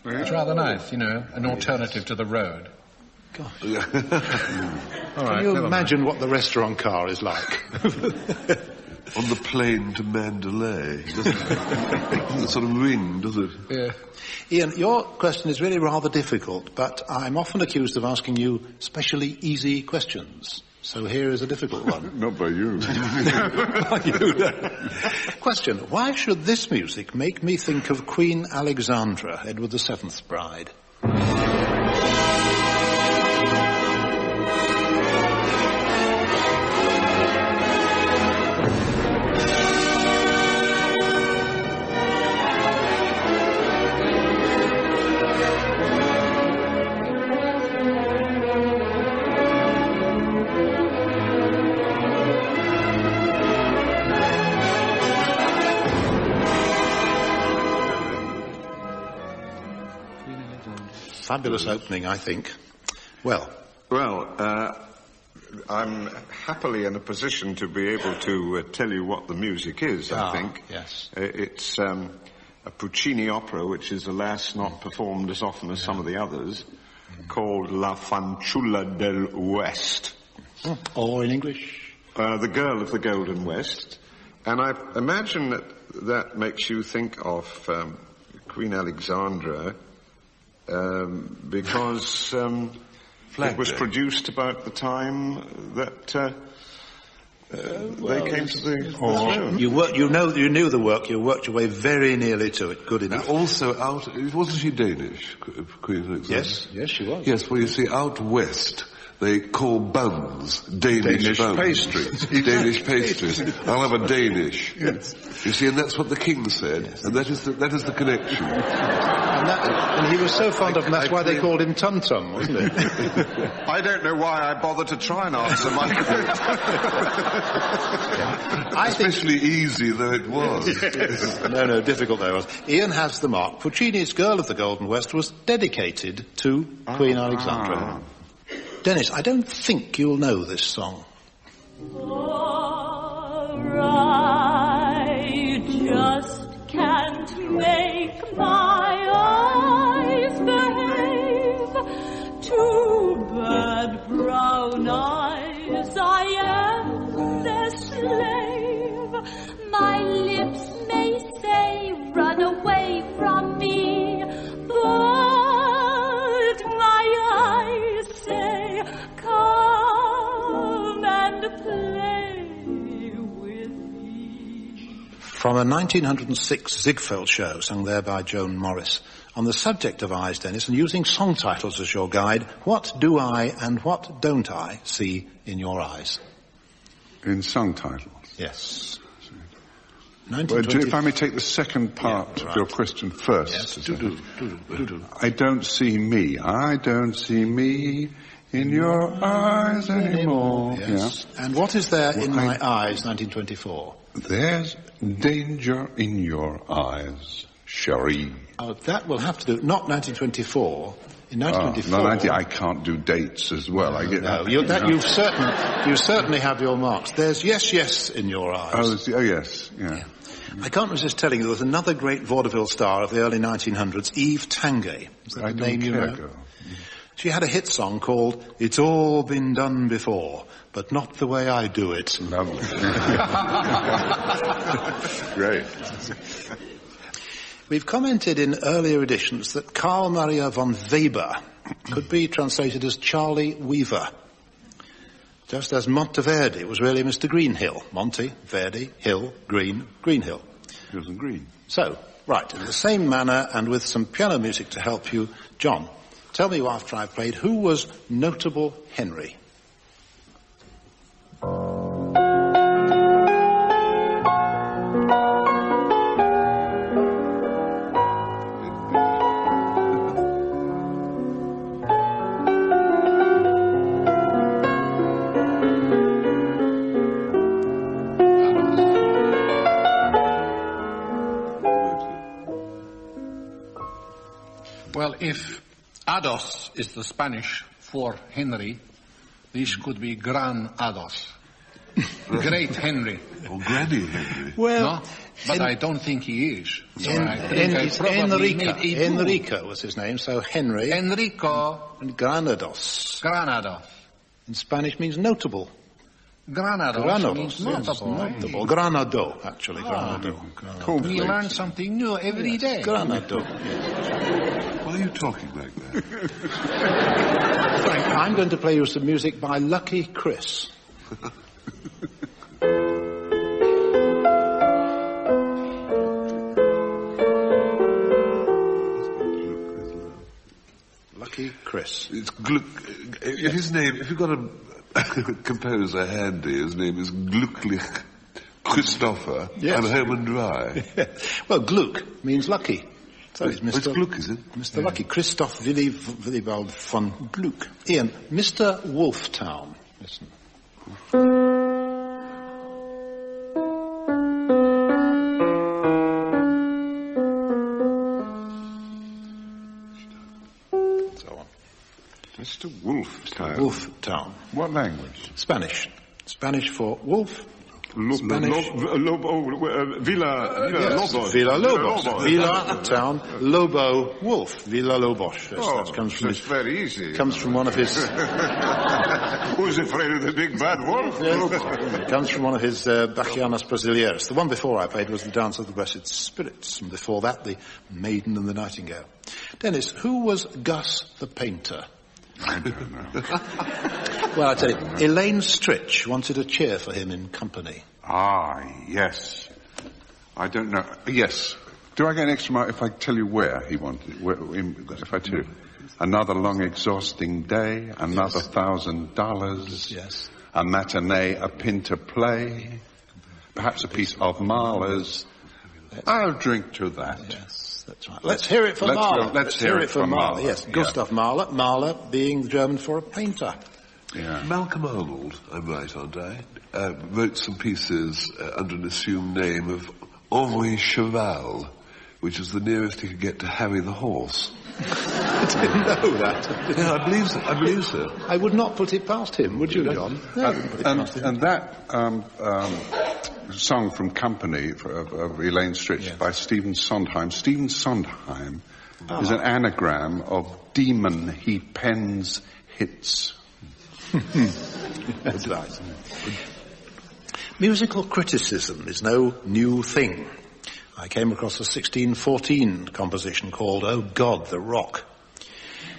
It's rather nice, an alternative to the road. Gosh. Can you imagine what the restaurant car is like? On the plane to Mandalay. Doesn't sort of ring, does it? Yeah. Ian, your question is really rather difficult, but I'm often accused of asking you specially easy questions. So here is a difficult one. Not by you. By you, no. Question, why should this music make me think of Queen Alexandra, Edward VII's bride? Fabulous opening, I think. Well, I'm happily in a position to be able to tell you what the music is, I think. Yes. It's a Puccini opera, which is, alas, not performed as often as some of the others, called La Fanciulla del West. Or in English? The Girl of the Golden West. And I imagine that makes you think of Queen Alexandra, because it was produced about the time that they came to the throne. You knew the work. You worked your way very nearly to it. Good enough. And also wasn't she Danish, Queen Alexandra? Yes, she was. Yes, well, you see, out west they call buns Danish buns. Pastries. Danish pastries. I'll have a Danish. Yes. You see, and that's what the king said, and that is the connection. And he was so fond of them, that's why they called him Tum Tum, wasn't it? I don't know why I bothered to try and answer my Especially easy though it was. No, difficult though it was. Ian has the mark. Puccini's Girl of the Golden West was dedicated to Queen Alexandra. Dennis, I don't think you'll know this song. I just can't make my eyes behave. Too bad, brown eyes, I am their slave. My lips may say, run away from me, but my eyes say, come and play with me. From a 1906 Ziegfeld show, sung there by Joan Morris. On the subject of eyes, Dennis, and using song titles as your guide, what do I and what don't I see in your eyes? In song titles? Yes. Well, if I may take the second part of your question first. Yes, I don't see me. I don't see me in your eyes anymore. Yes. Yeah. And what is there in my eyes, 1924? There's danger in your eyes, Cherie. Oh, that will have to do. Not 1924. In 1924. I can't do dates as well. I get that. You certainly have your marks. There's yes in your eyes. Oh yes, yeah. I can't resist telling you there was another great vaudeville star of the early 1900s, Eve Tanguay. Is that the name you know? Girl. She had a hit song called It's All Been Done Before, but Not the Way I Do It. Lovely. Great. We've commented in earlier editions that Carl Maria von Weber could be translated as Charlie Weaver. Just as Monteverdi was really Mr. Greenhill. Monte, Verdi, Hill, Green, Greenhill. Hills and Green. So, right, in the same manner and with some piano music to help you, John, Tell me after I've played, who was Notable Henry? Well, if Ados is the Spanish for Henry, this could be Gran Ados. Great Henry. Or Granny Henry. Well, no? But I don't think he is. So Enrico was his name, so Henry. Enrico. And Granados. Granados. In Spanish means notable. Granados means notable. Notable. Granado, actually. Granado. We learn something new every day. Granado. Why are you talking like that? Frank, I'm going to play you some music by Lucky Chris. Lucky Chris. It's his name, if you've got a composer handy, his name is Glücklich Christopher. Yes. I'm home and dry. Well, Gluck means lucky. So it's Mr. It's Gluck, is it? Mr. Lucky. Christoph Willibald von Gluck. Ian, Mr. Wolftown. Listen. Mr. Wolftown. Wolftown. What language? Spanish. Spanish for wolf. Spanish. Villa Lobos. Villa Lobos. Villa town. Lobo wolf. Villa Lobos. Yes, that comes from that's very easy. Comes from one of his. Who's afraid of the big bad wolf? It comes from one of his Bachianas Brasileiras. The one before I played was the Dance of the Blessed Spirits, and before that, the Maiden and the Nightingale. Dennis, who was Gus the Painter? I don't know. Well, I tell you, Elaine Stritch wanted a chair for him in company. Ah, yes. I don't know. Yes. Do I get an extra mark if I tell you where he wanted it? If I tell you. Another long, exhausting day, another $1,000. Yes. A matinee, a pinter play, perhaps a piece of Mahler's. I'll drink to that. Yes. That's right. Let's hear it for Mahler. Let's hear it for Mahler. Yes, Gustav Mahler. Mahler being the German for a painter. Yeah. Malcolm Arnold, I'm right, aren't I? Wrote some pieces under an assumed name of Henri Cheval, which is the nearest he could get to Harry the Horse. I didn't know that. Yeah, I believe so. I would not put it past him, would you, John? No, and that song from Company of Elaine Stritch by Stephen Sondheim. Stephen Sondheim is an anagram of demon he pens hits. That's right. Musical criticism is no new thing. I came across a 1614 composition called Oh God, the Rock.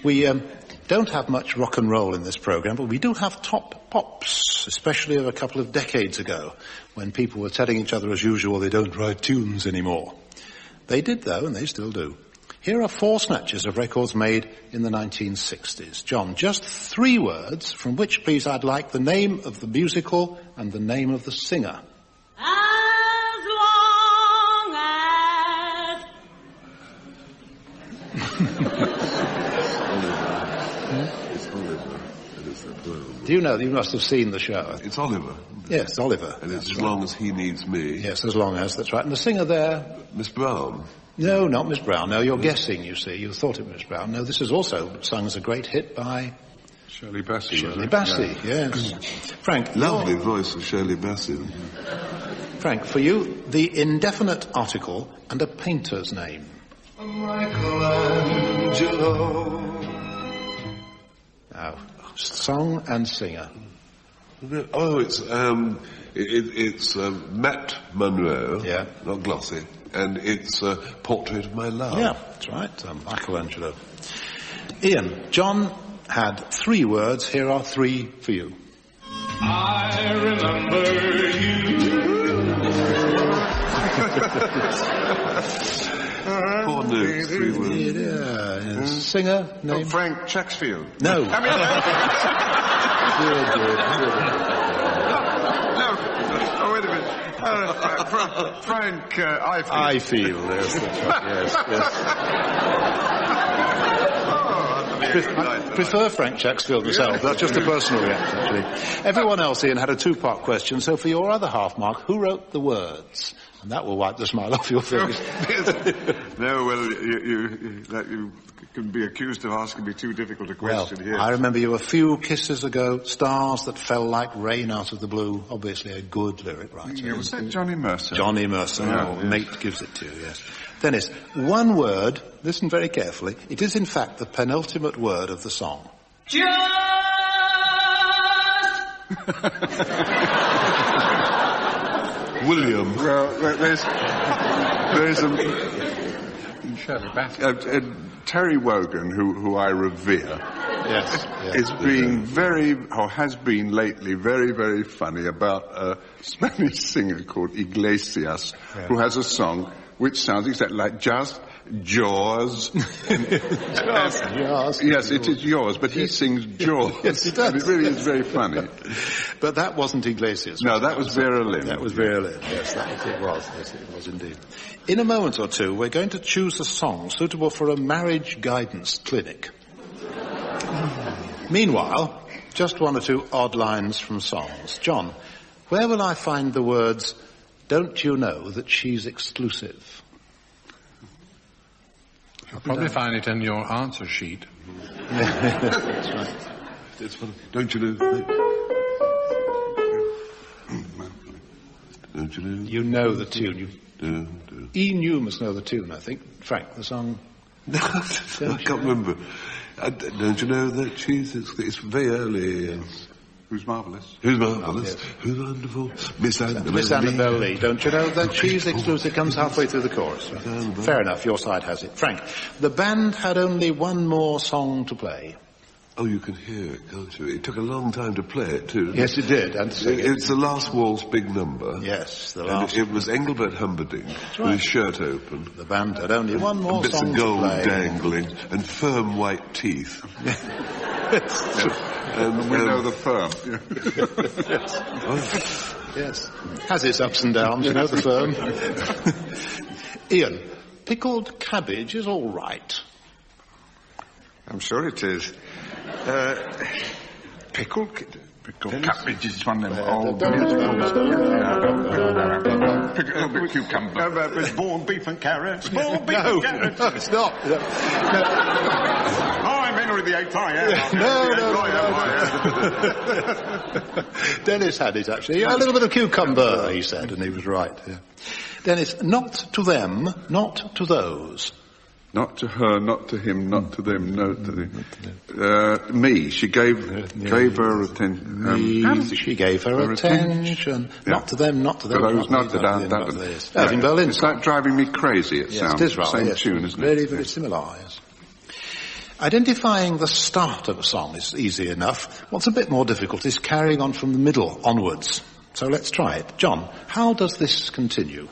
We don't have much rock and roll in this program, but we do have top pops, especially of a couple of decades ago, when people were telling each other as usual they don't write tunes anymore. They did, though, and they still do. Here are 4 snatches of records made in the 1960s. John, just 3 words, from which, please, I'd like the name of the musical and the name of the singer. As long as... Do you know? You must have seen the show. It's Oliver. Yes, Oliver. And it's As Long as He Needs Me. Yes, As Long as, that's right. And the singer there? Miss Brown. No, not Miss Brown. No, you're guessing, you see. You thought it was Miss Brown. No, this is also sung as a great hit by... Shirley Bassey. Shirley Bassey, yes. Frank. Lovely voice of Shirley Bassey. Frank, for you, the indefinite article and a painter's name. Michelangelo. Now, song and singer. Oh, it's Matt Monro. Yeah. Not Glossy. And it's Portrait of My Love. Yeah, that's right. Michelangelo. Ian, John had 3 words. Here are 3 for you. I remember you. Poor notes, 3 words. Yes. Singer, name? Frank Chaxfield. No. I mean, no. Oh, wait a minute. Frank, I feel. Yes, that's right. Yes. I prefer Frank Chaxfield myself. That's just a personal reaction, actually. Everyone else, Ian, had a 2-part question. So for your other half mark, who wrote the words? And that will wipe the smile off your face. No, well, you can be accused of asking me too difficult a question here. I remember you a few kisses ago, stars that fell like rain out of the blue. Obviously a good lyric writer. Yeah, was that Johnny Mercer? Johnny Mercer. Yeah, Mate gives it to you, yes. Dennis, one word, listen very carefully. It is in fact the penultimate word of the song. William. Well, there's Shirley Bassey. Terry Wogan, who I revere, yes, is being has been lately very, very funny about a Spanish singer called Iglesias, who has a song which sounds exactly like just Jaws. Jaws. Yes, it is yours, but he sings Jaws. Yes, he does. And it really is very funny. But that wasn't Iglesias. No, that was Vera Lynn. That was Vera Lynn, yes, it was. Yes, it was indeed. In a moment or two, we're going to choose a song suitable for a marriage guidance clinic. Meanwhile, just 1 or 2 odd lines from songs. John, where will I find the words, "Don't you know that she's exclusive"? You'll probably find it in your answer sheet. That's right. It's funny. Don't you know? Don't you know? You know the tune. Ian, you must know the tune, I think. Frank, the song. No, I can't remember. Don't you know that it's very early. Who's marvellous? Who's marvellous? Oh, yes. Who's wonderful? Miss Annabelle. Miss Annabelle Lee. Don't you know that she's exclusive? Comes halfway through the chorus. Fair enough, your side has it. Frank, the band had only one more song to play. Oh, you can hear it, can't you? It took a long time to play it, too. Yes, it did. And it's the last waltz big number. Yes, the last. And it was Engelbert Humperdinck with his shirt open. The band had only one more bits song of gold to play. dangling and firm white teeth. And we know the firm. Yes. Has its ups and downs, you know, the firm. Ian, pickled cabbage is all right. I'm sure it is. Pickled cabbage is one of them old pickled cucumber. There's boiled beef and carrots. Boiled beef and carrots. No, it's not. No. Oh, I'm Henry VIII, No. Dennis had it, actually. A little bit of cucumber, he said, and he was right. Yeah. Dennis, not to them, not to those. Not to her, not to him, not to them, no to them. Me, she gave her attention. She gave her attention. Yeah. Not to them, not to them. Not to that. In Berlin. It's like driving me crazy, it sounds. It is rather, Same tune, isn't it? Very, very similar, yes. Identifying the start of a song is easy enough. What's a bit more difficult is carrying on from the middle onwards. So let's try it. John, how does this continue?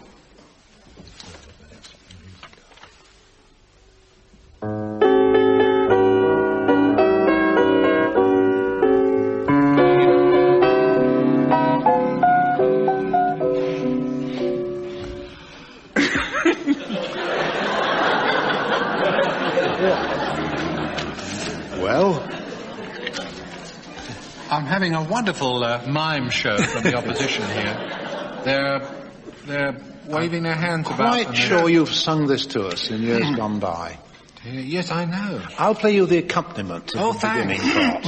Well, I'm having a wonderful mime show from the opposition here. They're waving their hands about. Quite sure you've sung this to us in years gone by. Yes, I know. I'll play you the accompaniment of the beginning part.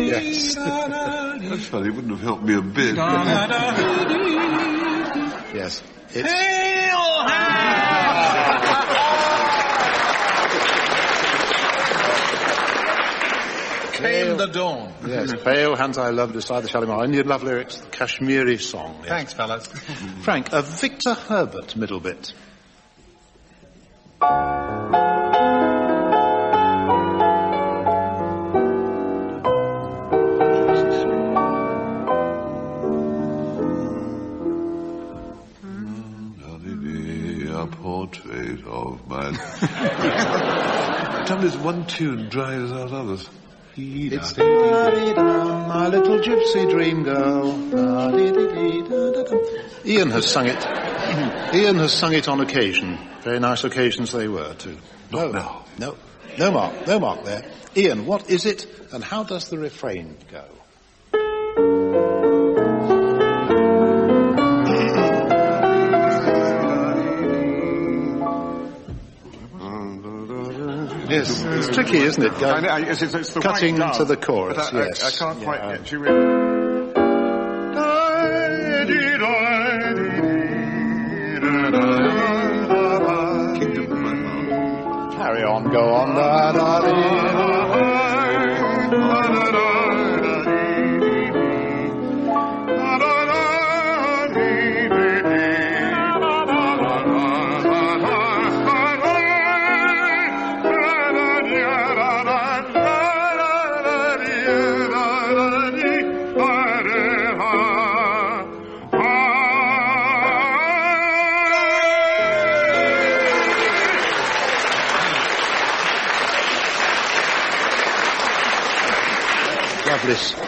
Yes. That's funny, it wouldn't have helped me a bit. Yes. Came the dawn. Yes, Pale Hands I Love Beside the Shalimar. Indian love lyrics, the Kashmiri song. Yes. Thanks, fellas. Frank, a Victor Herbert middle bit. trouble is one tune drives out others. It's my little gypsy dream girl. Ian has sung it. Ian has sung it on occasion. Very nice occasions they were too. Not now. No mark there. Ian, what is it, and how does the refrain go? Yes, it's tricky, isn't it? It's the cutting white dove, to the chorus. But Yes, I can't quite get you in. Kingdom of my heart. Carry on, go on. Da, da,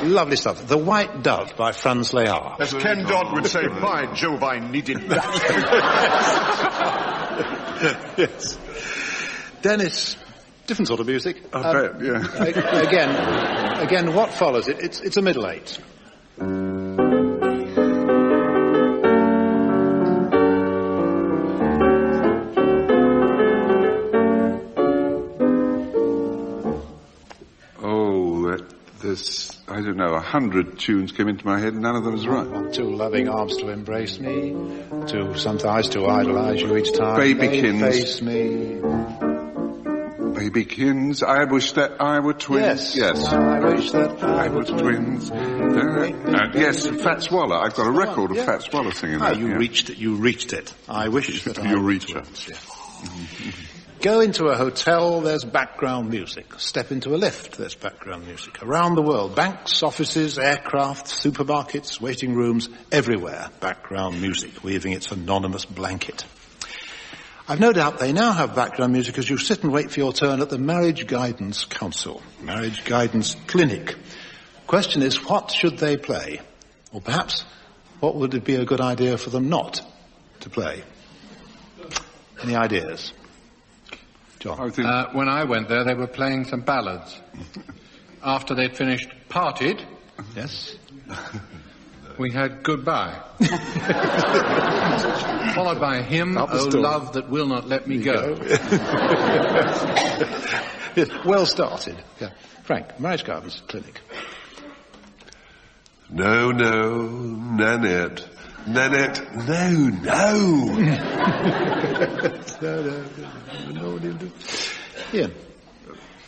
Lovely stuff. The White Dove by Franz Lehár. As Ken Dodd would say, by Jove, I needed that. Yes. Dennis, different sort of music. I bet, yeah. Again, what follows it? It's a middle eight. I don't know, 100 tunes came into my head and none of them was right. Two loving arms to embrace me, two sometimes to idolize you each time. Babykins. Face me. Babykins, I wish that I were twins. Yes. I wish that I were twins. Yes, Fats Waller. I've got a record of Fats Waller singing that. You reached it. I wish that I were twins. Yes. Go into a hotel, there's background music. Step into a lift, there's background music. Around the world, banks, offices, aircraft, supermarkets, waiting rooms, everywhere, background music, weaving its anonymous blanket. I've no doubt they now have background music as you sit and wait for your turn at the Marriage Guidance Council, Marriage Guidance Clinic. Question is, what should they play? Or perhaps, what would it be a good idea for them not to play? Any ideas? John. When I went there, they were playing some ballads. After they'd finished Parted, yes, we had Goodbye. Followed by Hymn, Oh Love That Will Not Let Me Go. Yes, well started. Yeah. Frank, Marriage Guidance Clinic. No, Nanette. Nanette, no. No. Ian.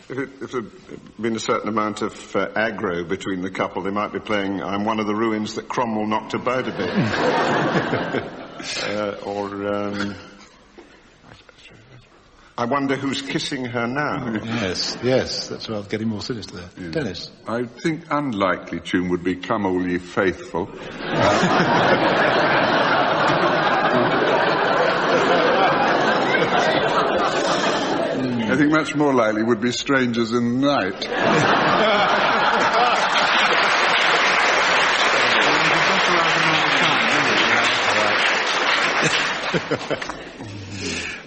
If there'd been a certain amount of aggro between the couple, they might be playing I'm One of the Ruins That Cromwell Knocked About a Bit. I Wonder Who's Kissing Her Now. Yes, that's well, getting more sinister there. Yeah. Dennis. I think unlikely tune would be Come All Ye Faithful. I think much more likely would be Strangers in the Night.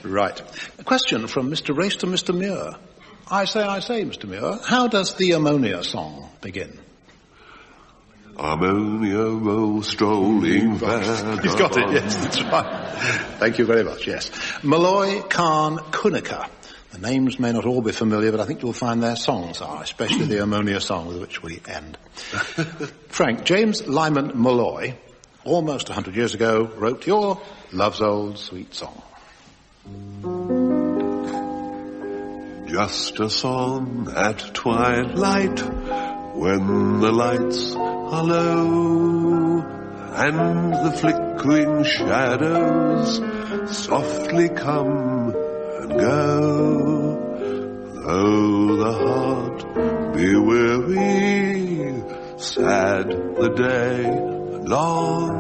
Right. A question from Mr. Race to Mr. Muir. I say, Mr. Muir, how does the Ammonia song begin? Ammonia roll strolling back. He's got it, yes, that's right. Thank you very much, yes. Malloy, Khan, Kunika. The names may not all be familiar, but I think you'll find their songs are, especially the Ammonia song with which we end. Frank, James Lyman Malloy, almost 100 years ago, wrote your Love's Old Sweet Song. Just a song at twilight when the lights are low and the flickering shadows softly come and go. Though the heart be weary, sad the day long,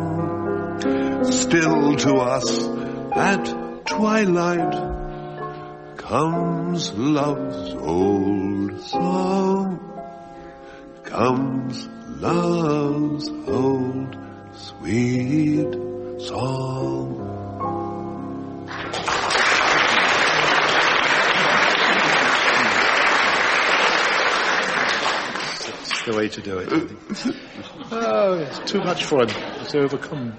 still to us at twilight comes love's old song, comes love's old sweet song. That's the way to do it. Oh, it's too much for him. It's overcome.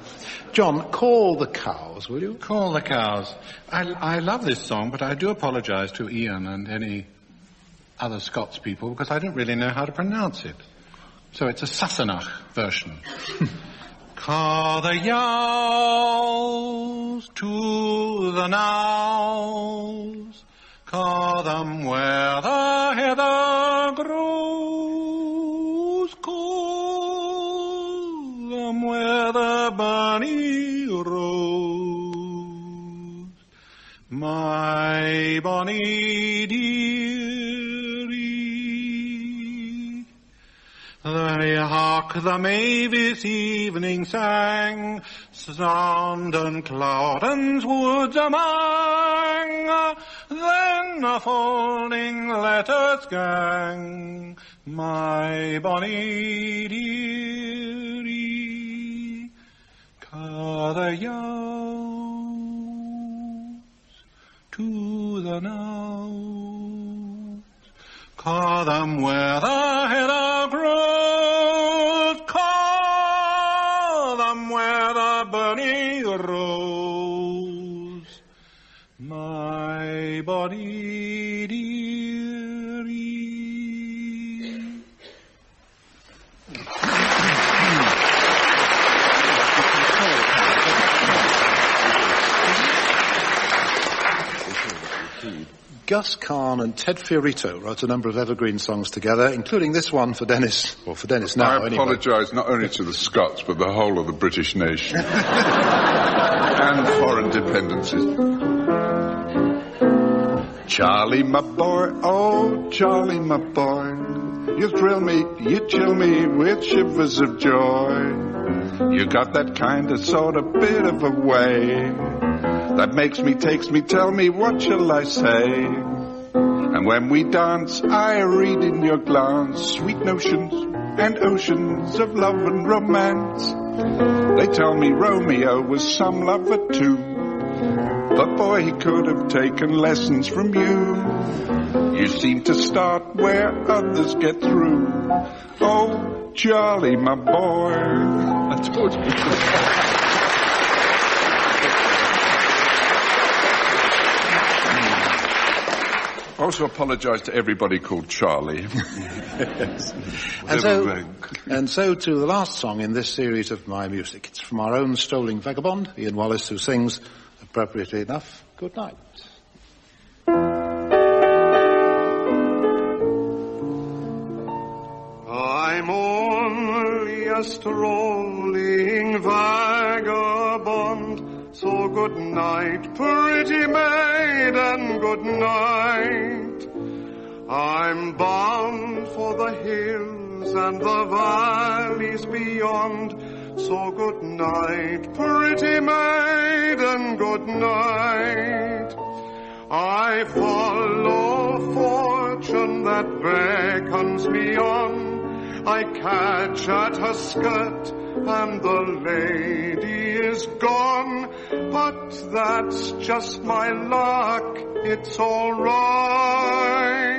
John, call the cows, will you? Call the cows. I love this song, but I do apologise to Ian and any other Scots people because I don't really know how to pronounce it. So it's a Sassenach version. Ca the yows to the nows, ca them where the heather grows, call them where the bonny rose, my bonny dearie. They hark the mavis evening sang, sound and cloud and woods among, then a folding letters gang, my bonny dearie. Ca the yows to the nows, ca them where the heather grows, ca them where the bonny rose, my bonny dearie. Gus Kahn and Ted Fiorito wrote a number of evergreen songs together, including this one for Denis, or for Denis now. I apologise not only to the Scots, but the whole of the British nation. And foreign dependencies. Charlie, my boy, oh, Charlie, my boy, you thrill me, you chill me with shivers of joy. You got that kind of sort of bit of a way that makes me, takes me, tell me, what shall I say? And when we dance, I read in your glance sweet notions and oceans of love and romance. They tell me Romeo was some lover too, but boy, he could have taken lessons from you. You seem to start where others get through. Oh, Charlie, my boy. I told you. I also apologise to everybody called Charlie. Yes. And so to the last song in this series of My Music. It's from our own strolling vagabond, Ian Wallace, who sings, appropriately enough, Good Night. I'm only a strolling vagabond, so good night, pretty maiden, good night. I'm bound for the hills and the valleys beyond, so good night, pretty maiden, good night. I follow fortune that beckons me on, I catch at her skirt and the lady is gone, but that's just my luck, it's all right.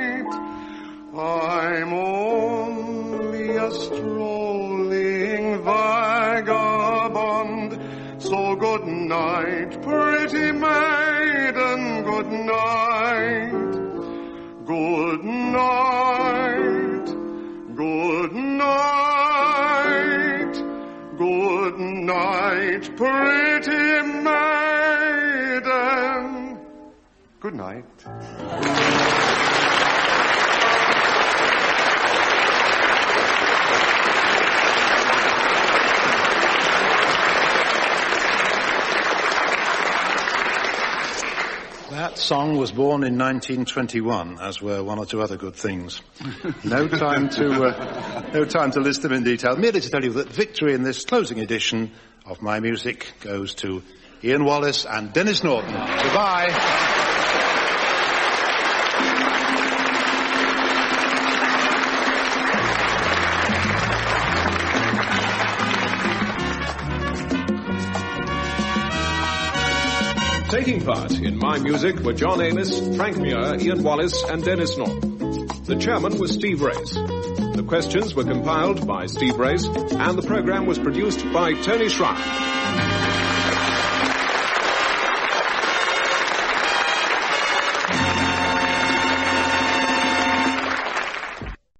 I'm only a strolling vagabond, so good night, pretty maiden, good night. Good night, good night, good night, pretty maiden. Good night. That song was born in 1921, as were one or two other good things. No time to list them in detail. Merely to tell you that victory in this closing edition of My Music goes to Ian Wallace and Denis Norden. Goodbye. Taking part in My Music were John Amos, Frank Muir, Ian Wallace and Denis Norden. The chairman was Steve Race. The questions were compiled by Steve Race, and the program was produced by Tony Schreier.